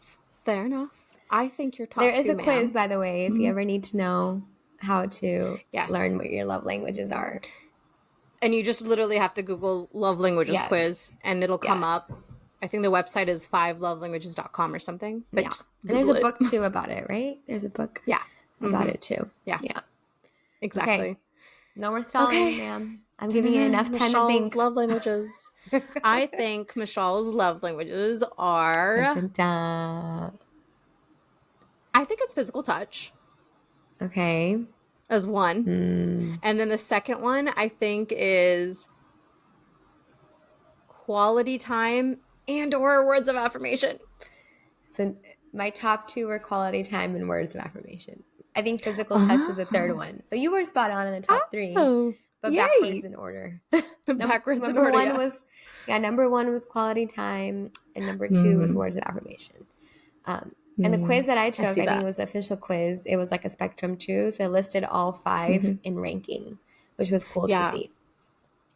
B: I think your top two,
A: there is a quiz, by the way, if you ever need to know how to learn what your love languages are.
B: And you just literally have to Google love languages quiz, and it'll come up. I think the website is 5lovelanguages.com or something. But
A: there's a book too about it, right? There's a book about it too.
B: Yeah. Exactly. Okay.
A: No more stalling,
B: Okay.
A: ma'am. I'm giving you enough time to
B: Michelle's
A: think.
B: love languages. I think Michelle's love languages
A: Dun,
B: are,
A: dun, dun.
B: I think it's physical touch
A: Okay.
B: as one.
A: Hmm.
B: And then the second one, I think, is quality time and or words of affirmation.
A: So my top two were quality time and words of affirmation. I think physical touch was the third
B: Oh.
A: one. So you were spot on in the top three,
B: Oh.
A: but backwards
B: Yay.
A: in order.
B: Backwards in
A: Number
B: order,
A: one
B: yeah.
A: was, yeah, number one was quality time, and number two was
B: Mm,
A: words of affirmation. And the quiz that I
B: I
A: took,
B: see
A: I think it
B: that.
A: was the official quiz. It was like a spectrum too. So it listed all five in ranking, which was cool to
B: Yeah,
A: see.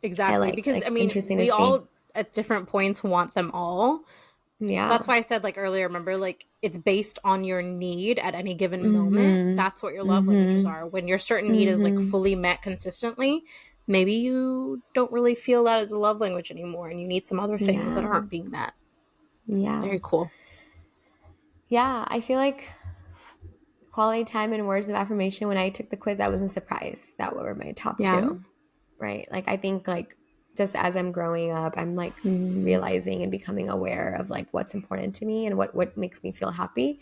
A: I
B: exactly. Because, I mean,
A: interesting to
B: we
A: see.
B: all at different points want them all.
A: Yeah.
B: That's why I said, like earlier, remember, like it's based on your need at any given moment.
A: Mm-hmm.
B: That's what your love languages
A: Mm-hmm.
B: are. When your certain need is like
A: Mm-hmm.
B: fully met consistently, maybe you don't really feel that as a love language anymore and you need some other things that
A: Yeah.
B: aren't being met.
A: Yeah.
B: Very cool.
A: Yeah. I feel like quality time and words of affirmation, when I took the quiz, I wasn't surprised that were my top
B: Yeah.
A: two. Right. Like I think like just as I'm growing up, I'm like
B: Mm,
A: realizing and becoming aware of like what's important to me and what makes me feel happy.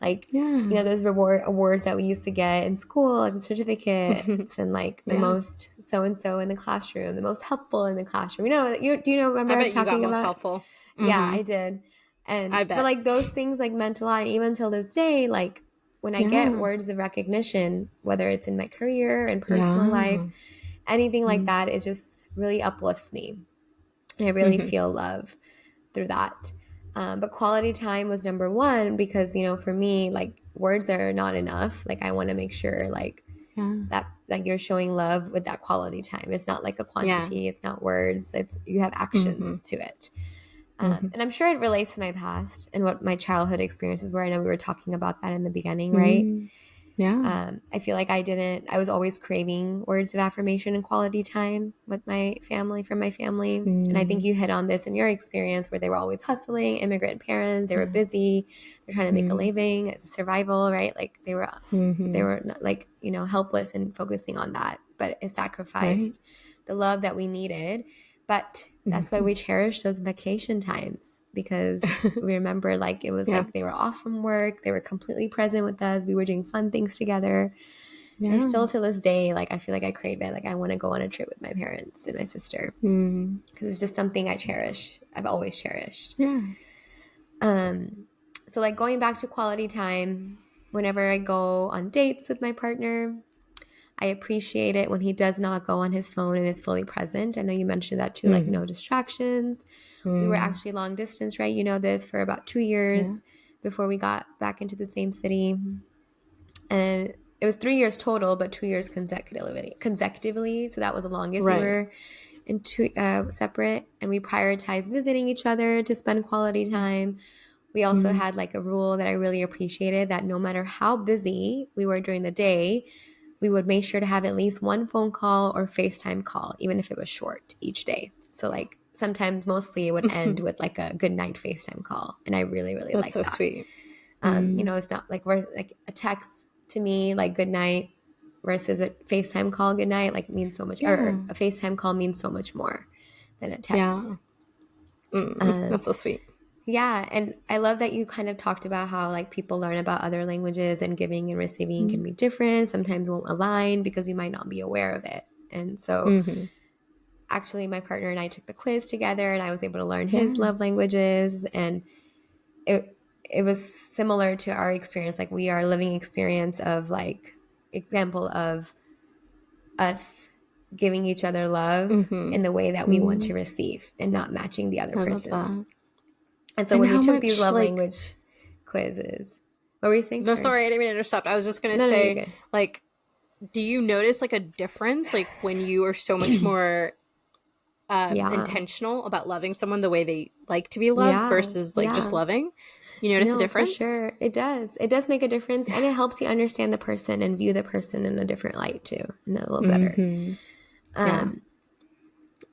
A: Like, you
B: yeah.
A: know, those reward awards that we used to get in school and certificates and like the
B: Yeah.
A: most so and so in the classroom, the most helpful in the classroom. You know, do you know
B: I
A: remember
B: bet you got
A: talking
B: most
A: about?
B: helpful.
A: Yeah,
B: Mm-hmm.
A: I did. And
B: I
A: but
B: bet.
A: like those things like meant a lot. And even until this day, like when I get
B: Yeah.
A: words of recognition, whether it's in my career and personal life,
B: Yeah.
A: anything like
B: Mm-hmm.
A: that, it just really uplifts me. And I really feel love through that. But quality time was number one because, you know, for me, like words are not enough. Like I want to make sure like
B: Yeah.
A: that like you're showing love with that quality time. It's not like a
B: Yeah.
A: quantity, it's not words, it's you have
B: Mm-hmm.
A: actions to it.
B: Mm-hmm.
A: And I'm sure it relates to my past and what my childhood experiences were. I know we were talking about that in the beginning, right?
B: Mm, yeah.
A: I feel like I was always craving words of affirmation and quality time with my family, from my family. And I think
B: Mm,
A: you hit on this in your experience where they were always hustling, immigrant parents, they were
B: yeah.
A: busy, they're trying to make a
B: Mm,
A: living, it's a survival, right? Like they
B: mm-hmm.
A: were not, like, you know, helpless and focusing on that, but it
B: Right.
A: sacrificed the love that we needed. But that's why
B: Mm-hmm.
A: we cherish those vacation times because we remember like it was
B: Yeah.
A: like they were off from work, they were completely present with us, we were doing fun things together. And I
B: Yeah.
A: still to this day, like I feel like I crave it. Like I want to go on a trip with my parents and my sister
B: Mm,
A: because it's just something I cherish. I've always cherished.
B: yeah.
A: Um, so like going back to quality time, whenever I go on dates with my partner, I appreciate it when he does not go on his phone and is fully present. I know you mentioned that too, like
B: Mm,
A: no distractions. We were
B: mm,
A: actually long distance, right? You know this for about 2
B: yeah.
A: years before we got back into the same city. And it was 3 years total, but 2 years consecutively. So that was the longest we
B: Right.
A: were in two separate, and we prioritized visiting each other to spend quality time. We also
B: Mm,
A: had like a rule that I really appreciated, that no matter how busy we were during the day, we would make sure to have at least one phone call or FaceTime call, even if it was short each day. So like sometimes mostly it would end with like a good night FaceTime call. And I really, really
B: that's
A: like
B: so
A: that.
B: sweet.
A: You
B: Mm,
A: know, it's not like we're like a text to me, like good night versus a FaceTime call, good night, like means so much, or
B: yeah.
A: a FaceTime call means so much more than a
B: Yeah.
A: text.
B: That's so sweet.
A: Yeah, and I love that you kind of talked about how like people learn about other languages and giving and receiving can
B: Mm,
A: be different, sometimes won't align because you might not be aware of it. And so
B: mm-hmm.
A: actually my partner and I took the quiz together and I was able to learn his
B: Yeah.
A: love languages, and it was similar to our experience. Like we are a living experience of like example of us giving each other love
B: Mm-hmm.
A: in the way that we want to
B: Mm,
A: receive and not matching the other
B: I love
A: person's.
B: that.
A: And so
B: And
A: when we
B: how
A: took these
B: much
A: love
B: like
A: language quizzes, what were you saying?
B: no,
A: Sorry.
B: sorry, I didn't mean to interrupt. I was just gonna
A: No, no, you're
B: say,
A: good.
B: like, do you notice like a difference, like when you are so much more
A: Yeah.
B: intentional about loving someone the way they like to be loved
A: Yeah.
B: versus like just
A: Yeah.
B: loving? You notice a
A: No, for
B: difference?
A: sure. It does. It does make a difference.
B: Yeah.
A: And it helps you understand the person and view the person in a different light too, and a little better.
B: Mm-hmm. Yeah.
A: Um,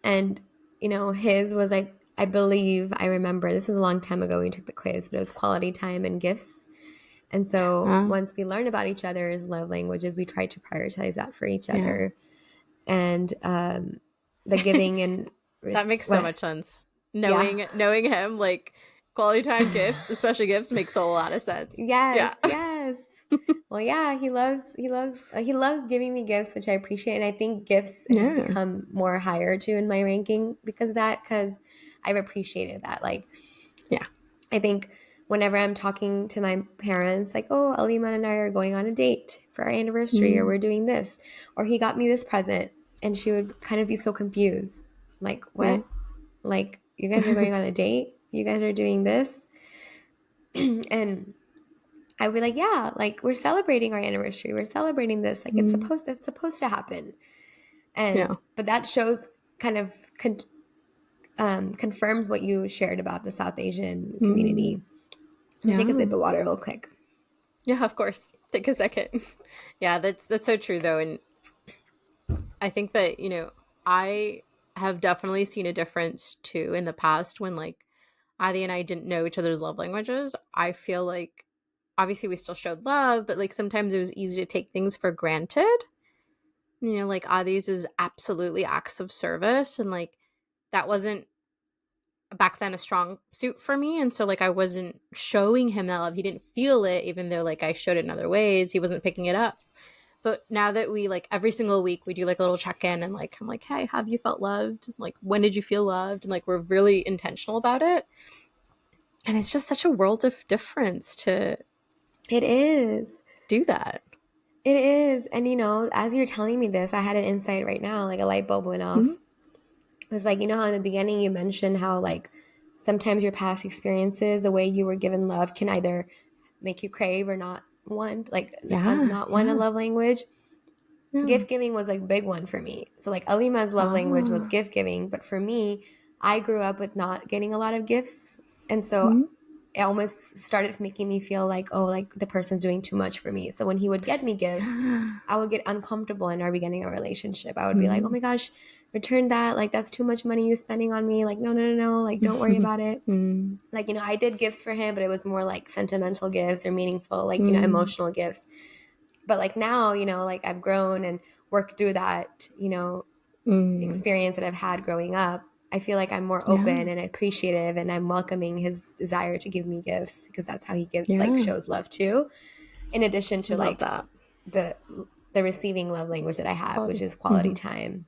A: and, you know, his was like, I believe, I remember, this was a long time ago we took the quiz, but it was quality time and gifts. And so
B: Uh,
A: once we learn about each other's love languages, we try to prioritize that for each
B: yeah.
A: other. and the giving and
B: That makes so
A: what?
B: much sense.
A: Yeah.
B: Knowing him, like quality time gifts, especially gifts, makes a lot of sense.
A: Yes,
B: Yeah.
A: yes. Well, yeah, he loves giving me gifts, which I appreciate, and I think gifts has
B: Yeah.
A: become more higher too in my ranking because of that. Because I've appreciated that. Like,
B: Yeah.
A: I think whenever I'm talking to my parents, like, oh, Alima and I are going on a date for our anniversary, or
B: Mm.
A: we're doing this, or he got me this present, and she would kind of be so confused, like,
B: Yeah.
A: what? Like, you guys are going on a date? You guys are doing this? And I'd be like, yeah, like we're celebrating our anniversary. We're celebrating this. Like
B: Mm.
A: that's supposed to happen.
B: Yeah.
A: But that shows kind of confirms what you shared about the South Asian
B: Mm.
A: community. I'll take a
B: Yeah.
A: sip of water real quick.
B: Yeah, of course. Take a second. Yeah, that's so true though. And I think that, I have definitely seen a difference too in the past when like Adi and I didn't know each other's love languages. I feel like obviously we still showed love, but like sometimes it was easy to take things for granted. Like Adi's is absolutely acts of service, and like that wasn't back then a strong suit for me. And so like I wasn't showing him that love. He didn't feel it, even though like I showed it in other ways. He wasn't picking it up. But now that we like every single week we do like a little check-in, and like I'm like, hey, have you felt loved? Like when did you feel loved? And like we're really intentional about it. And it's just such a world of difference to
A: It is.
B: do that.
A: It is. And as you're telling me this, I had an insight right now, like a light bulb went
B: Mm-hmm.
A: off. It was like, how in the beginning you mentioned how like sometimes your past experiences, the way you were given love can either make you crave or not want, like
B: Yeah,
A: not want a
B: yeah,
A: love language.
B: yeah.
A: Gift giving was like a big one for me. So like Alima's love language was
B: Ah.
A: gift giving, but for me, I grew up with not getting a lot of gifts. And so
B: Mm-hmm.
A: it almost started making me feel like, oh, like the person's doing too much for me. So when he would get me gifts,
B: Yeah.
A: I would get uncomfortable in our beginning of a relationship. I would be like, oh
B: Mm-hmm.
A: my gosh, return that. Like, that's too much money you spending on me. Like, no, no, no, no. Like, don't worry about it.
B: Mm-hmm.
A: Like, I did gifts for him, but it was more like sentimental gifts or meaningful, like,
B: Mm-hmm.
A: emotional gifts. But like now, like I've grown and worked through that,
B: Mm-hmm.
A: experience that I've had growing up. I feel like I'm more
B: Yeah,
A: open and appreciative, and I'm welcoming his desire to give me gifts because that's how he gives, like,
B: yeah.
A: shows love too. In addition
B: I
A: to
B: love
A: like
B: that.
A: the the receiving love language that I have, which
B: Quality.
A: is quality
B: Mm-hmm.
A: time.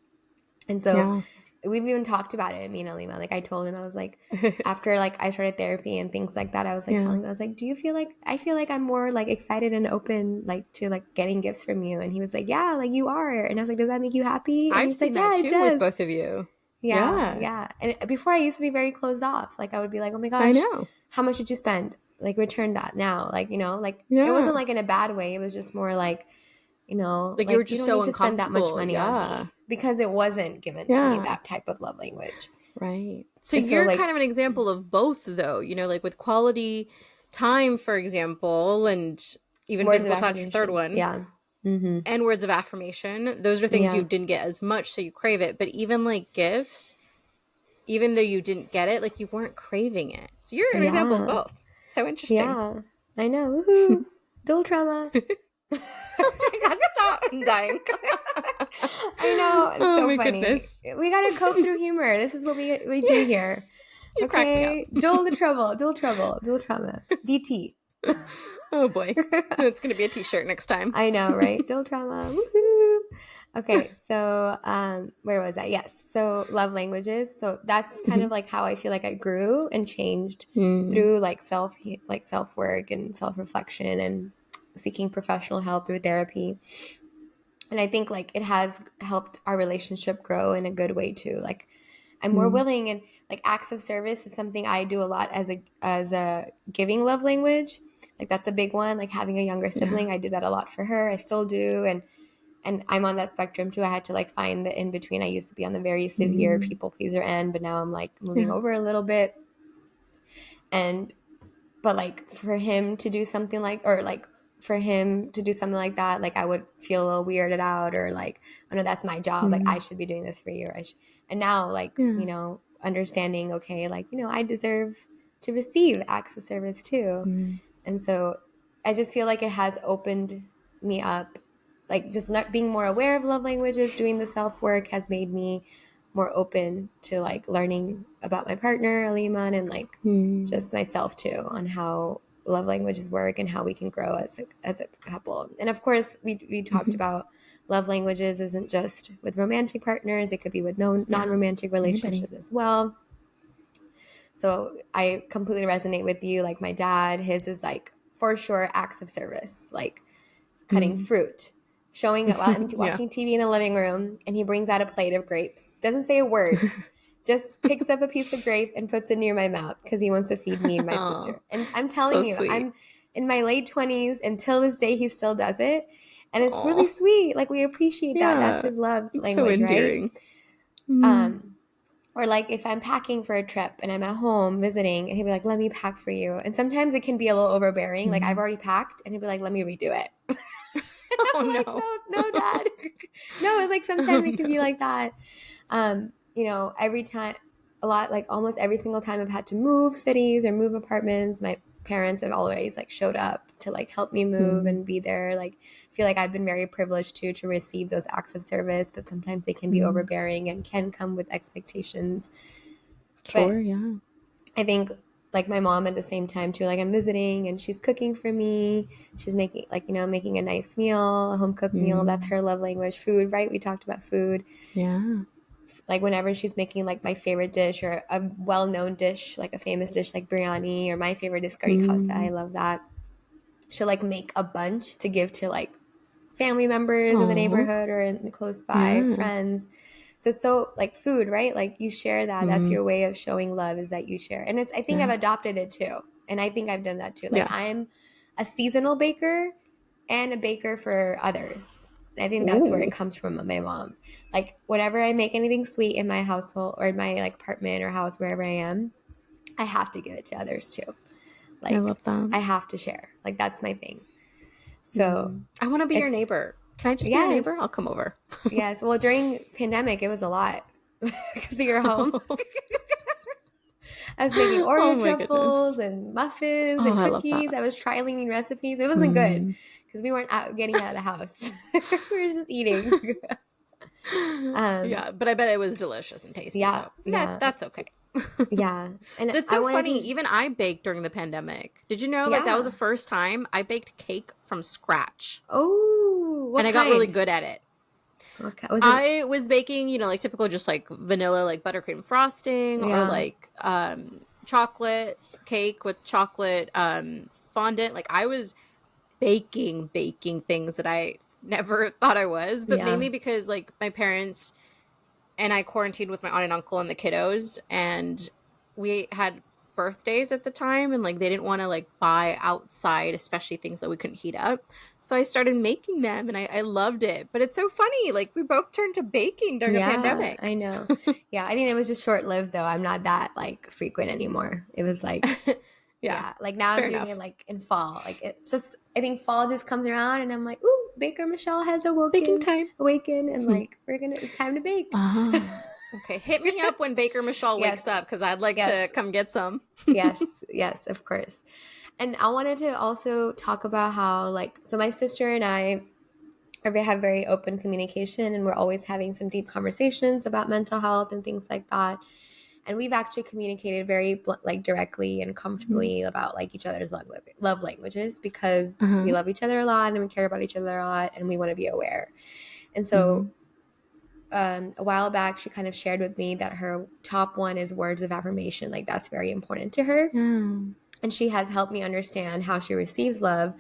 A: And so
B: Yeah.
A: we've even talked about it, me and Alima. Like I told him, I was like, after like I started therapy and things like that, I was like
B: Yeah.
A: telling him, I was like, do you feel like I feel like I'm more like excited and open like to like getting gifts from you? And he was like, yeah, like you are. And I was like, does that make you happy? And
B: I've
A: he's
B: seen
A: like,
B: that
A: yeah, it
B: too with
A: does.
B: both of you.
A: Yeah,
B: Yeah,
A: yeah. And before I used to be very closed off. Like I would be like, oh my
B: I
A: gosh,
B: know.
A: how much did you spend? Like return that now. Like, like it
B: Yeah.
A: wasn't like in a bad way. It was just more like,
B: Like you were
A: like you
B: just
A: don't
B: so
A: need to spend that much
B: uncomfortable.
A: money on
B: Yeah.
A: me because it wasn't given to me,
B: Yeah.
A: that type of love language.
B: Right. So
A: And so
B: you're kind
A: like
B: of an example of both, though, like with quality time, for example, and even
A: words of
B: physical touch, your third
A: affirmation.
B: one,
A: Yeah. Mm-hmm.
B: and words of affirmation. Those are things you
A: Yeah.
B: didn't get as much, so you crave it. But even like gifts, even though you didn't get it, like you weren't craving it. So you're an example of
A: Yeah.
B: both. So interesting.
A: Yeah. I know. Woohoo. Dual trauma.
B: Oh my God, stop. I'm dying.
A: I know. It's
B: Oh
A: so
B: my
A: funny.
B: goodness.
A: We gotta cope through humor. This is what we do here.
B: You crack me up.
A: Okay. Dual the trouble. Dual trouble. Dual trauma. DT.
B: Oh boy. That's going to be a t-shirt next time.
A: I know, right? Dual trauma. Woohoo. Okay, so where was I? Yes. So love languages. So that's kind of
B: Mhm.
A: like how I feel like I grew and changed
B: Mm.
A: through like self work and self reflection and seeking professional help through therapy. And I think like it has helped our relationship grow in a good way too. Like I'm more
B: Mm.
A: willing, and like acts of service is something I do a lot as a giving love language. Like that's a big one. Like having a younger
B: Yeah.
A: sibling, I did that a lot for her. I still do, and I'm on that spectrum too. I had to like find the in between. I used to be on the very severe
B: Mm.
A: people pleaser end, but now I'm like moving
B: Yeah.
A: over a little bit. And but like for him to do something like, or like for him to do something like that, like I would feel a little weirded out, or like, oh no, that's my job. Like I
B: Mm.
A: should be doing this for you. And now like,
B: Yeah.
A: understanding, okay, like, I deserve to receive acts of service too.
B: Mm.
A: And so I just feel like it has opened me up like just not being more aware of love languages, doing the self work has made me more open to like learning about my partner Aliman and like just myself too on how love languages work and how we can grow as a couple. And of course, we talked about love languages isn't just with romantic partners; it could be with non-romantic relationships as well. So I completely resonate with you. Like my dad, his is like for sure acts of service, like cutting fruit, showing up while I'm
B: Yeah.
A: watching TV in the living room, and he brings out a plate of grapes. Doesn't say a word, just picks up a piece of grape and puts it near my mouth because he wants to feed me and my
B: Oh,
A: sister. And I'm
B: so
A: telling you,
B: sweet.
A: I'm in my late 20s. Until this day, he still does it. And it's really
B: Oh,
A: sweet. Like we appreciate that. That's
B: yeah.
A: his love
B: It's so
A: language, right?
B: endearing. Mm.
A: Um, or like if I'm packing for a trip and I'm at home visiting and he'll be like, let me pack for you. And sometimes it can be a little overbearing. Like I've already packed and he'll be like, let me redo it.
B: Oh
A: I'm like,
B: no.
A: no, no, dad. No, it's like
B: Oh
A: sometimes it can be
B: no.
A: like that. Every time, a lot, like almost every single time I've had to move cities or move apartments, my parents have always like showed up to like help me move and be there. Like, I feel like I've been very privileged to receive those acts of service, but sometimes they can be overbearing and can come with expectations.
B: Sure,
A: But
B: yeah.
A: I think like my mom at the same time too, like I'm visiting and she's cooking for me. She's making making a nice meal, a home cooked meal. That's her love language. Food, right? We talked about food.
B: Yeah.
A: Like whenever she's making like my favorite dish or a well-known dish, like a famous dish like biryani, or my favorite is curry kasa. I love that. She'll like make a bunch to give to like family members in the
B: Oh,
A: neighborhood or in close by,
B: yeah.
A: friends. So like food, right? Like you share that. That's your way of showing love, is that you share. And I think I've
B: Yeah.
A: adopted it too. And I think I've done that too. Like
B: Yeah.
A: I'm a seasonal baker and a baker for others. And I think that's where it
B: Ooh.
A: comes from my mom. Like whenever I make anything sweet in my household or in my like apartment or house, wherever I am, I have to give it to others too.
B: I
A: Like
B: love that.
A: I have to share. Like that's my thing. So
B: I want to be your
A: it's
B: neighbor. Can I just be your neighbor?
A: yes.
B: I'll come over.
A: Yes. Well, during pandemic, it was a lot because you're home. I was making
B: Oh
A: Oreo
B: my
A: truffles
B: goodness.
A: and muffins
B: Oh,
A: and
B: I love
A: cookies.
B: that.
A: I was trialing recipes. It wasn't good because we weren't getting out of the house. We were just eating. um,
B: Yeah, but I bet it was delicious and tasty
A: yeah,
B: though.
A: yeah,
B: That's okay.
A: yeah. And
B: That's
A: I
B: so
A: wanted
B: funny.
A: to,
B: Even I baked during the pandemic. Did you know like that was the
A: yeah.
B: first time I baked cake from scratch
A: Oh,
B: and
A: what
B: I got really
A: kind?
B: good at it.
A: Was it?
B: I was baking, like typical just like vanilla like buttercream frosting or
A: Yeah,
B: like chocolate cake with chocolate fondant. Like I was baking things that I never thought I was, but
A: yeah,
B: mainly because like my parents and I quarantined with my aunt and uncle and the kiddos, and we had birthdays at the time, and like they didn't want to like buy outside, especially things that we couldn't heat up. So I started making them, and I loved it. But it's so funny, like we both turned to baking during a
A: yeah.
B: pandemic.
A: I know. Yeah, I think it was just short lived though. I'm not that like frequent anymore. It was like
B: Yeah,
A: yeah, like now
B: fair
A: I'm doing it
B: enough.
A: like in fall. Like it's just I think fall just comes around and I'm like, ooh, Baker Michelle has
B: Baking time.
A: awakened, and like it's time to bake.
B: Ah, okay. Hit me up when Baker Michelle
A: Yes,
B: wakes up because I'd like
A: yes,
B: to come get some.
A: yes, yes, of course. And I wanted to also talk about how like so my sister and I have very open communication, and we're always having some deep conversations about mental health and things like that. And we've actually communicated very like directly and comfortably about like each other's love languages because we
B: Uh-huh.
A: love each other a lot and we care about each other a lot and we want to be aware. And so
B: Mm.
A: a while back she kind of shared with me that her top one is words of affirmation. Like that's very important to her,
B: Yeah.
A: and she has helped me understand how she receives love,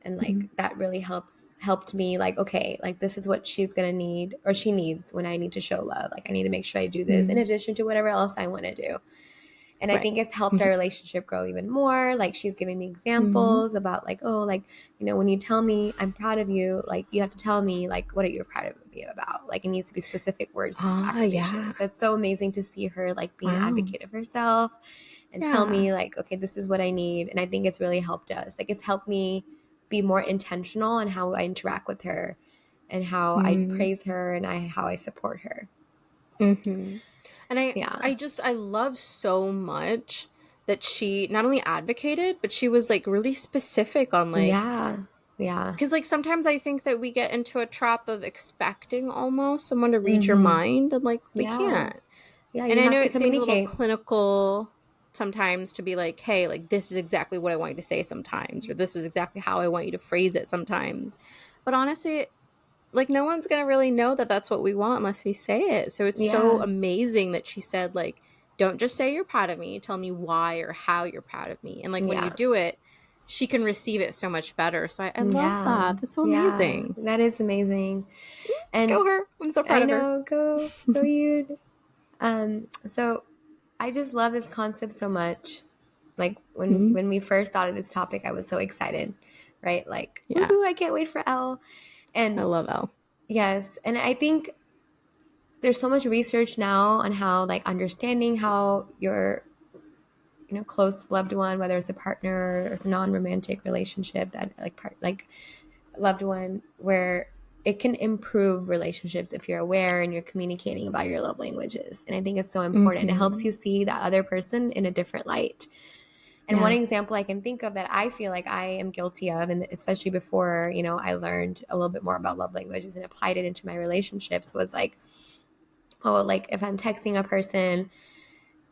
A: and like
B: Mhm.
A: that really helped me like okay, like this is what she's gonna need or she needs when I need to show love. Like I need to make sure I do this in
B: Mm.
A: addition to whatever else I want to do. And I
B: Right.
A: think it's helped our
B: Mhm.
A: relationship grow even more. Like she's giving me
B: Mhm.
A: examples about like, oh, like, when you tell me I'm proud of you, like you have to tell me like what are you proud of me about? Like it needs to be specific words of
B: Ah,
A: affirmation.
B: yeah.
A: So it's so amazing to see her like be an
B: Wow.
A: advocate of herself and tell
B: Yeah.
A: me like, okay, this is what I need. And I think it's really helped us. Like it's helped me be more intentional in how I interact with her and how I
B: Mm.
A: praise her and how I support her.
B: Mhm. And I
A: Yeah.
B: just I love so much that she not only advocated, but she was like really specific on like
A: Yeah. Yeah.
B: Because, like, sometimes I think that we get into a trap of expecting almost someone to read your
A: Mm-hmm.
B: mind, and, like, we
A: Yeah.
B: can't.
A: Yeah,
B: And
A: you
B: I
A: have
B: know
A: to
B: it seems a little
A: communicate.
B: clinical sometimes to be like, hey, like, this is exactly what I want you to say sometimes, or this is exactly how I want you to phrase it sometimes. But honestly, like, no one's going to really know that that's what we want unless we say it. So it's so
A: Yeah.
B: amazing that she said, like, don't just say you're proud of me, tell me why or how you're proud of me. And, like, when you
A: Yeah.
B: do it, she can receive it so much better. So I love
A: Yeah.
B: that. That's so
A: Yeah.
B: amazing.
A: That is amazing. And
B: Go her. I'm so proud
A: I
B: of her.
A: know, go you. So I just love this concept so much. Like
B: Mhm.
A: when we first thought of this topic, I was so excited, right? Like,
B: Yeah.
A: woohoo, I can't wait for Elle.
B: I
A: And
B: love Elle.
A: yes, and I think there's so much research now on how like understanding how your close loved one, whether it's a partner or it's a non-romantic relationship, that like loved one, where it can improve relationships if you're aware and you're communicating about your love languages. And I think it's so important. It helps
B: Mhm.
A: you see that other person in a different light. And one
B: Yeah.
A: example I can think of that I feel like I am guilty of, and especially before, I learned a little bit more about love languages and applied it into my relationships, was like, oh, like if I'm texting a person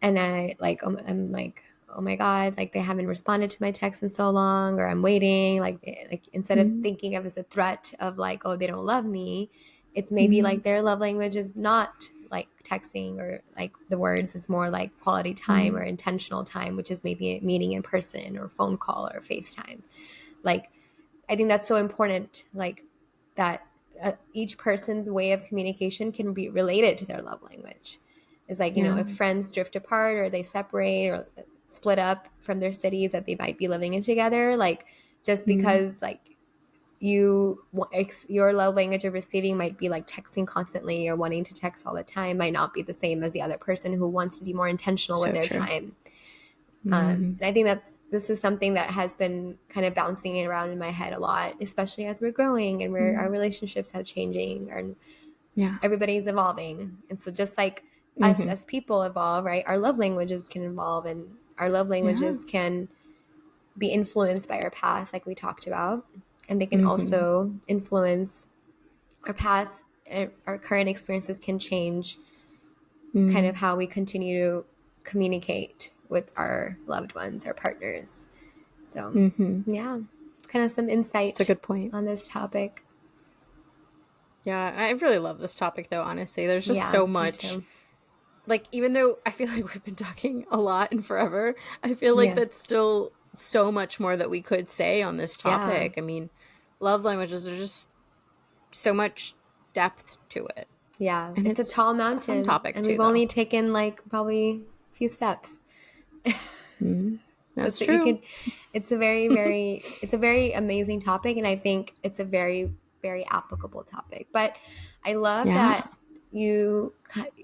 A: and I'm like, oh my god, like they haven't responded to my text in so long, or I'm waiting, like instead of
B: Mhm.
A: thinking of it as a threat of like, oh, they don't love me, it's maybe
B: Mhm.
A: like their love language is not like texting or like the words. It's more like quality time or
B: Mhm.
A: intentional time, which is maybe a meeting in person or phone call or FaceTime. Like, I think that's so important, like that each person's way of communication can be related to their love language. It's like,
B: Yeah.
A: if friends drift apart or they separate or split up from their cities that they might be living in together, like just
B: Mhm.
A: because like your love language of receiving might be like texting constantly or wanting to text all the time, might not be the same as the other person who wants to be more intentional with
B: So
A: their
B: true.
A: time.
B: Mhm.
A: And I think this is something that has been kind of bouncing around in my head a lot, especially as we're growing and our
B: Mhm.
A: relationships have changing and
B: Yeah.
A: everybody's evolving. And so just like us
B: Mhm.
A: as people evolve, right, our love languages can evolve, and our love
B: Yeah.
A: languages can be influenced by our past, like we talked about. And they can
B: Mhm.
A: also influence our past. Our current experiences can change kind of
B: Mhm.
A: how we continue to communicate with our loved ones, our partners. So,
B: Mhm.
A: yeah, it's kind of some
B: It's a
A: insight
B: good point.
A: on this topic.
B: Yeah, I really love this topic though, honestly. There's just
A: Yeah,
B: so
A: me
B: much.
A: too.
B: Like, even though I feel like we've been talking a lot and forever, I feel like
A: Yeah,
B: that's still so much more that we could say on this
A: yeah,
B: topic. I mean, love languages are just so much depth to it.
A: yeah.
B: And
A: It's a
B: it's
A: tall
B: a fun
A: mountain,
B: topic
A: and
B: too,
A: we've
B: though.
A: only taken like probably a few steps.
B: Mhm.
A: So
B: That's
A: you
B: true.
A: can, it's a very amazing topic, and I think it's a very, very applicable topic. But I love
B: Yeah.
A: that you,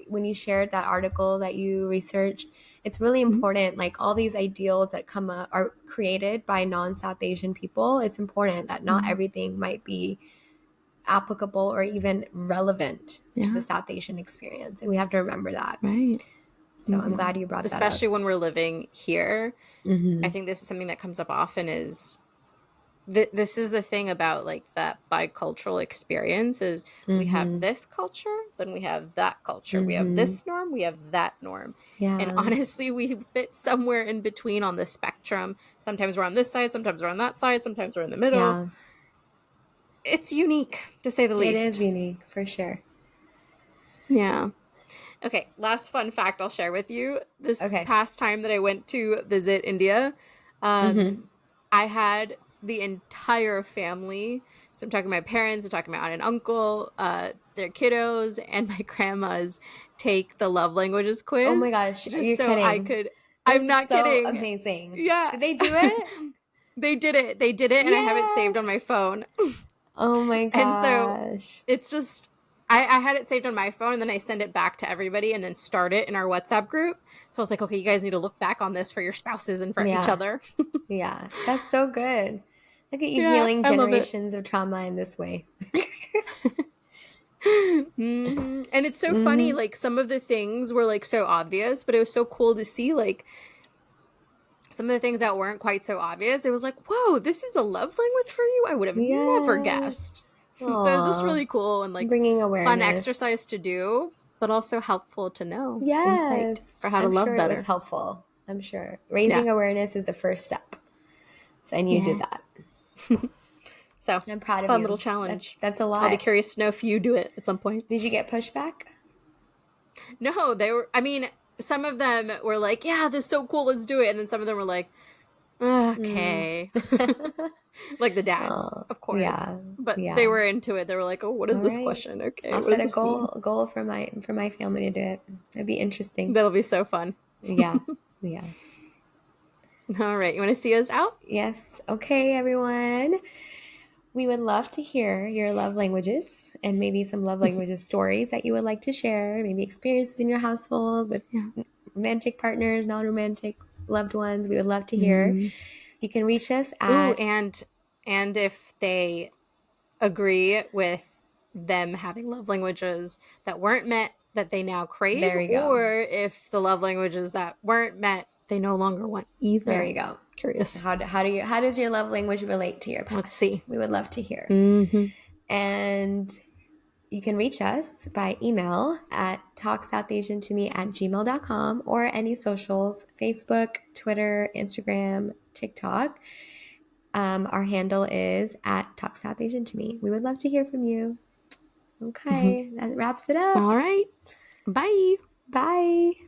A: when you shared that article that you researched, it's really
B: Mhm.
A: important. Like all these ideals that come up are created by non-South Asian people. It's important that not
B: Mhm.
A: everything might be applicable or even relevant to the
B: Yeah.
A: South Asian experience, and we have to remember that.
B: Right.
A: So I'm
B: Mhm.
A: glad you brought that up.
B: Especially when we're living here. I
A: Mm-hmm.
B: think this is something that comes up often is this is the thing about like that bicultural experience is we have
A: Mm-hmm.
B: this culture, then we have that culture. We have
A: Mm-hmm.
B: this norm, we have that norm. And
A: Yeah.
B: honestly, we fit somewhere in between on the spectrum. Sometimes we're on this side, sometimes we're on that side, sometimes we're in the middle.
A: Yeah.
B: It's unique to say the
A: It is
B: least.
A: unique for sure.
B: Yeah. Okay, last fun fact I'll share with you. This
A: Okay.
B: past time that I went to visit India,
A: Mm-hmm.
B: I had the entire family. So I'm talking my parents, I'm talking my aunt and uncle, their kiddos, and my grandmas take the love languages
A: Oh my
B: quiz
A: gosh. Are
B: just
A: you
B: so I
A: kidding?
B: could. I'm
A: This is
B: not
A: so
B: kidding.
A: amazing.
B: Yeah.
A: Did they do it?
B: They did it. They did it, and I have it saved on my
A: Yes.
B: phone.
A: Oh my
B: And so
A: gosh.
B: it's just I had it saved on my phone and then I send it back to everybody and then start it in our WhatsApp group. So I was like, okay, you guys need to look back on this for your spouses and for each
A: Yeah.
B: other.
A: Yeah. That's so good. Look at you
B: Yeah,
A: healing
B: I love it.
A: generations of trauma in this way.
B: And it's so funny,
A: Mm-hmm.
B: like some of the things were like so obvious, but it was so cool to see like some of the things that weren't quite so obvious, it was like, whoa, this is a love language for you? I would have never
A: Yes.
B: guessed. So it was just
A: Aw.
B: really cool and like
A: Bringing
B: fun
A: awareness.
B: exercise to do, but also helpful to know. Insight
A: Yes.
B: for how to
A: I'm
B: love
A: sure it was
B: better.
A: helpful. I'm sure.
B: Yeah.
A: Raising awareness is the first step. So, and you did
B: Yeah.
A: that.
B: So
A: I'm proud of
B: fun
A: you.
B: little challenge.
A: That's a
B: I'll be
A: lot.
B: curious to know if you do it at some point.
A: Did you get pushback?
B: No, they were, I mean, some of them were like, yeah, this is so cool, let's do it. And then some of them were like, okay. Like the dads,
A: Oh,
B: of course.
A: yeah.
B: But they
A: Yeah.
B: were into it. They were like, oh, what is
A: All
B: this
A: right.
B: question? Okay,
A: I'll
B: what does
A: set a
B: this mean?
A: goal for my family to do it. It'd be interesting.
B: That'll be so fun.
A: Yeah. Yeah.
B: All right, you want to see us out?
A: Yes. Okay, everyone. We would love to hear your love languages and maybe some love languages stories that you would like to share, maybe experiences in your household with
B: Yeah.
A: romantic partners, non-romantic loved ones. We would love to hear.
B: Mm.
A: You can reach us
B: Ooh,
A: at
B: and if they agree with them having love languages that weren't met that they now crave,
A: there you go.
B: or if the love languages that weren't met they no longer want
A: There
B: either.
A: you go.
B: Curious.
A: How does your love language relate to your
B: Let's
A: past?
B: see.
A: We would love to hear.
B: Mm-hmm.
A: And you can reach us by email at talksouthasiontome@gmail.com or any socials, Facebook, Twitter, Instagram, TikTok. Our handle is at talksouthasiontome. We would love to hear from you. Okay, that wraps it up.
B: All right. Bye.
A: Bye.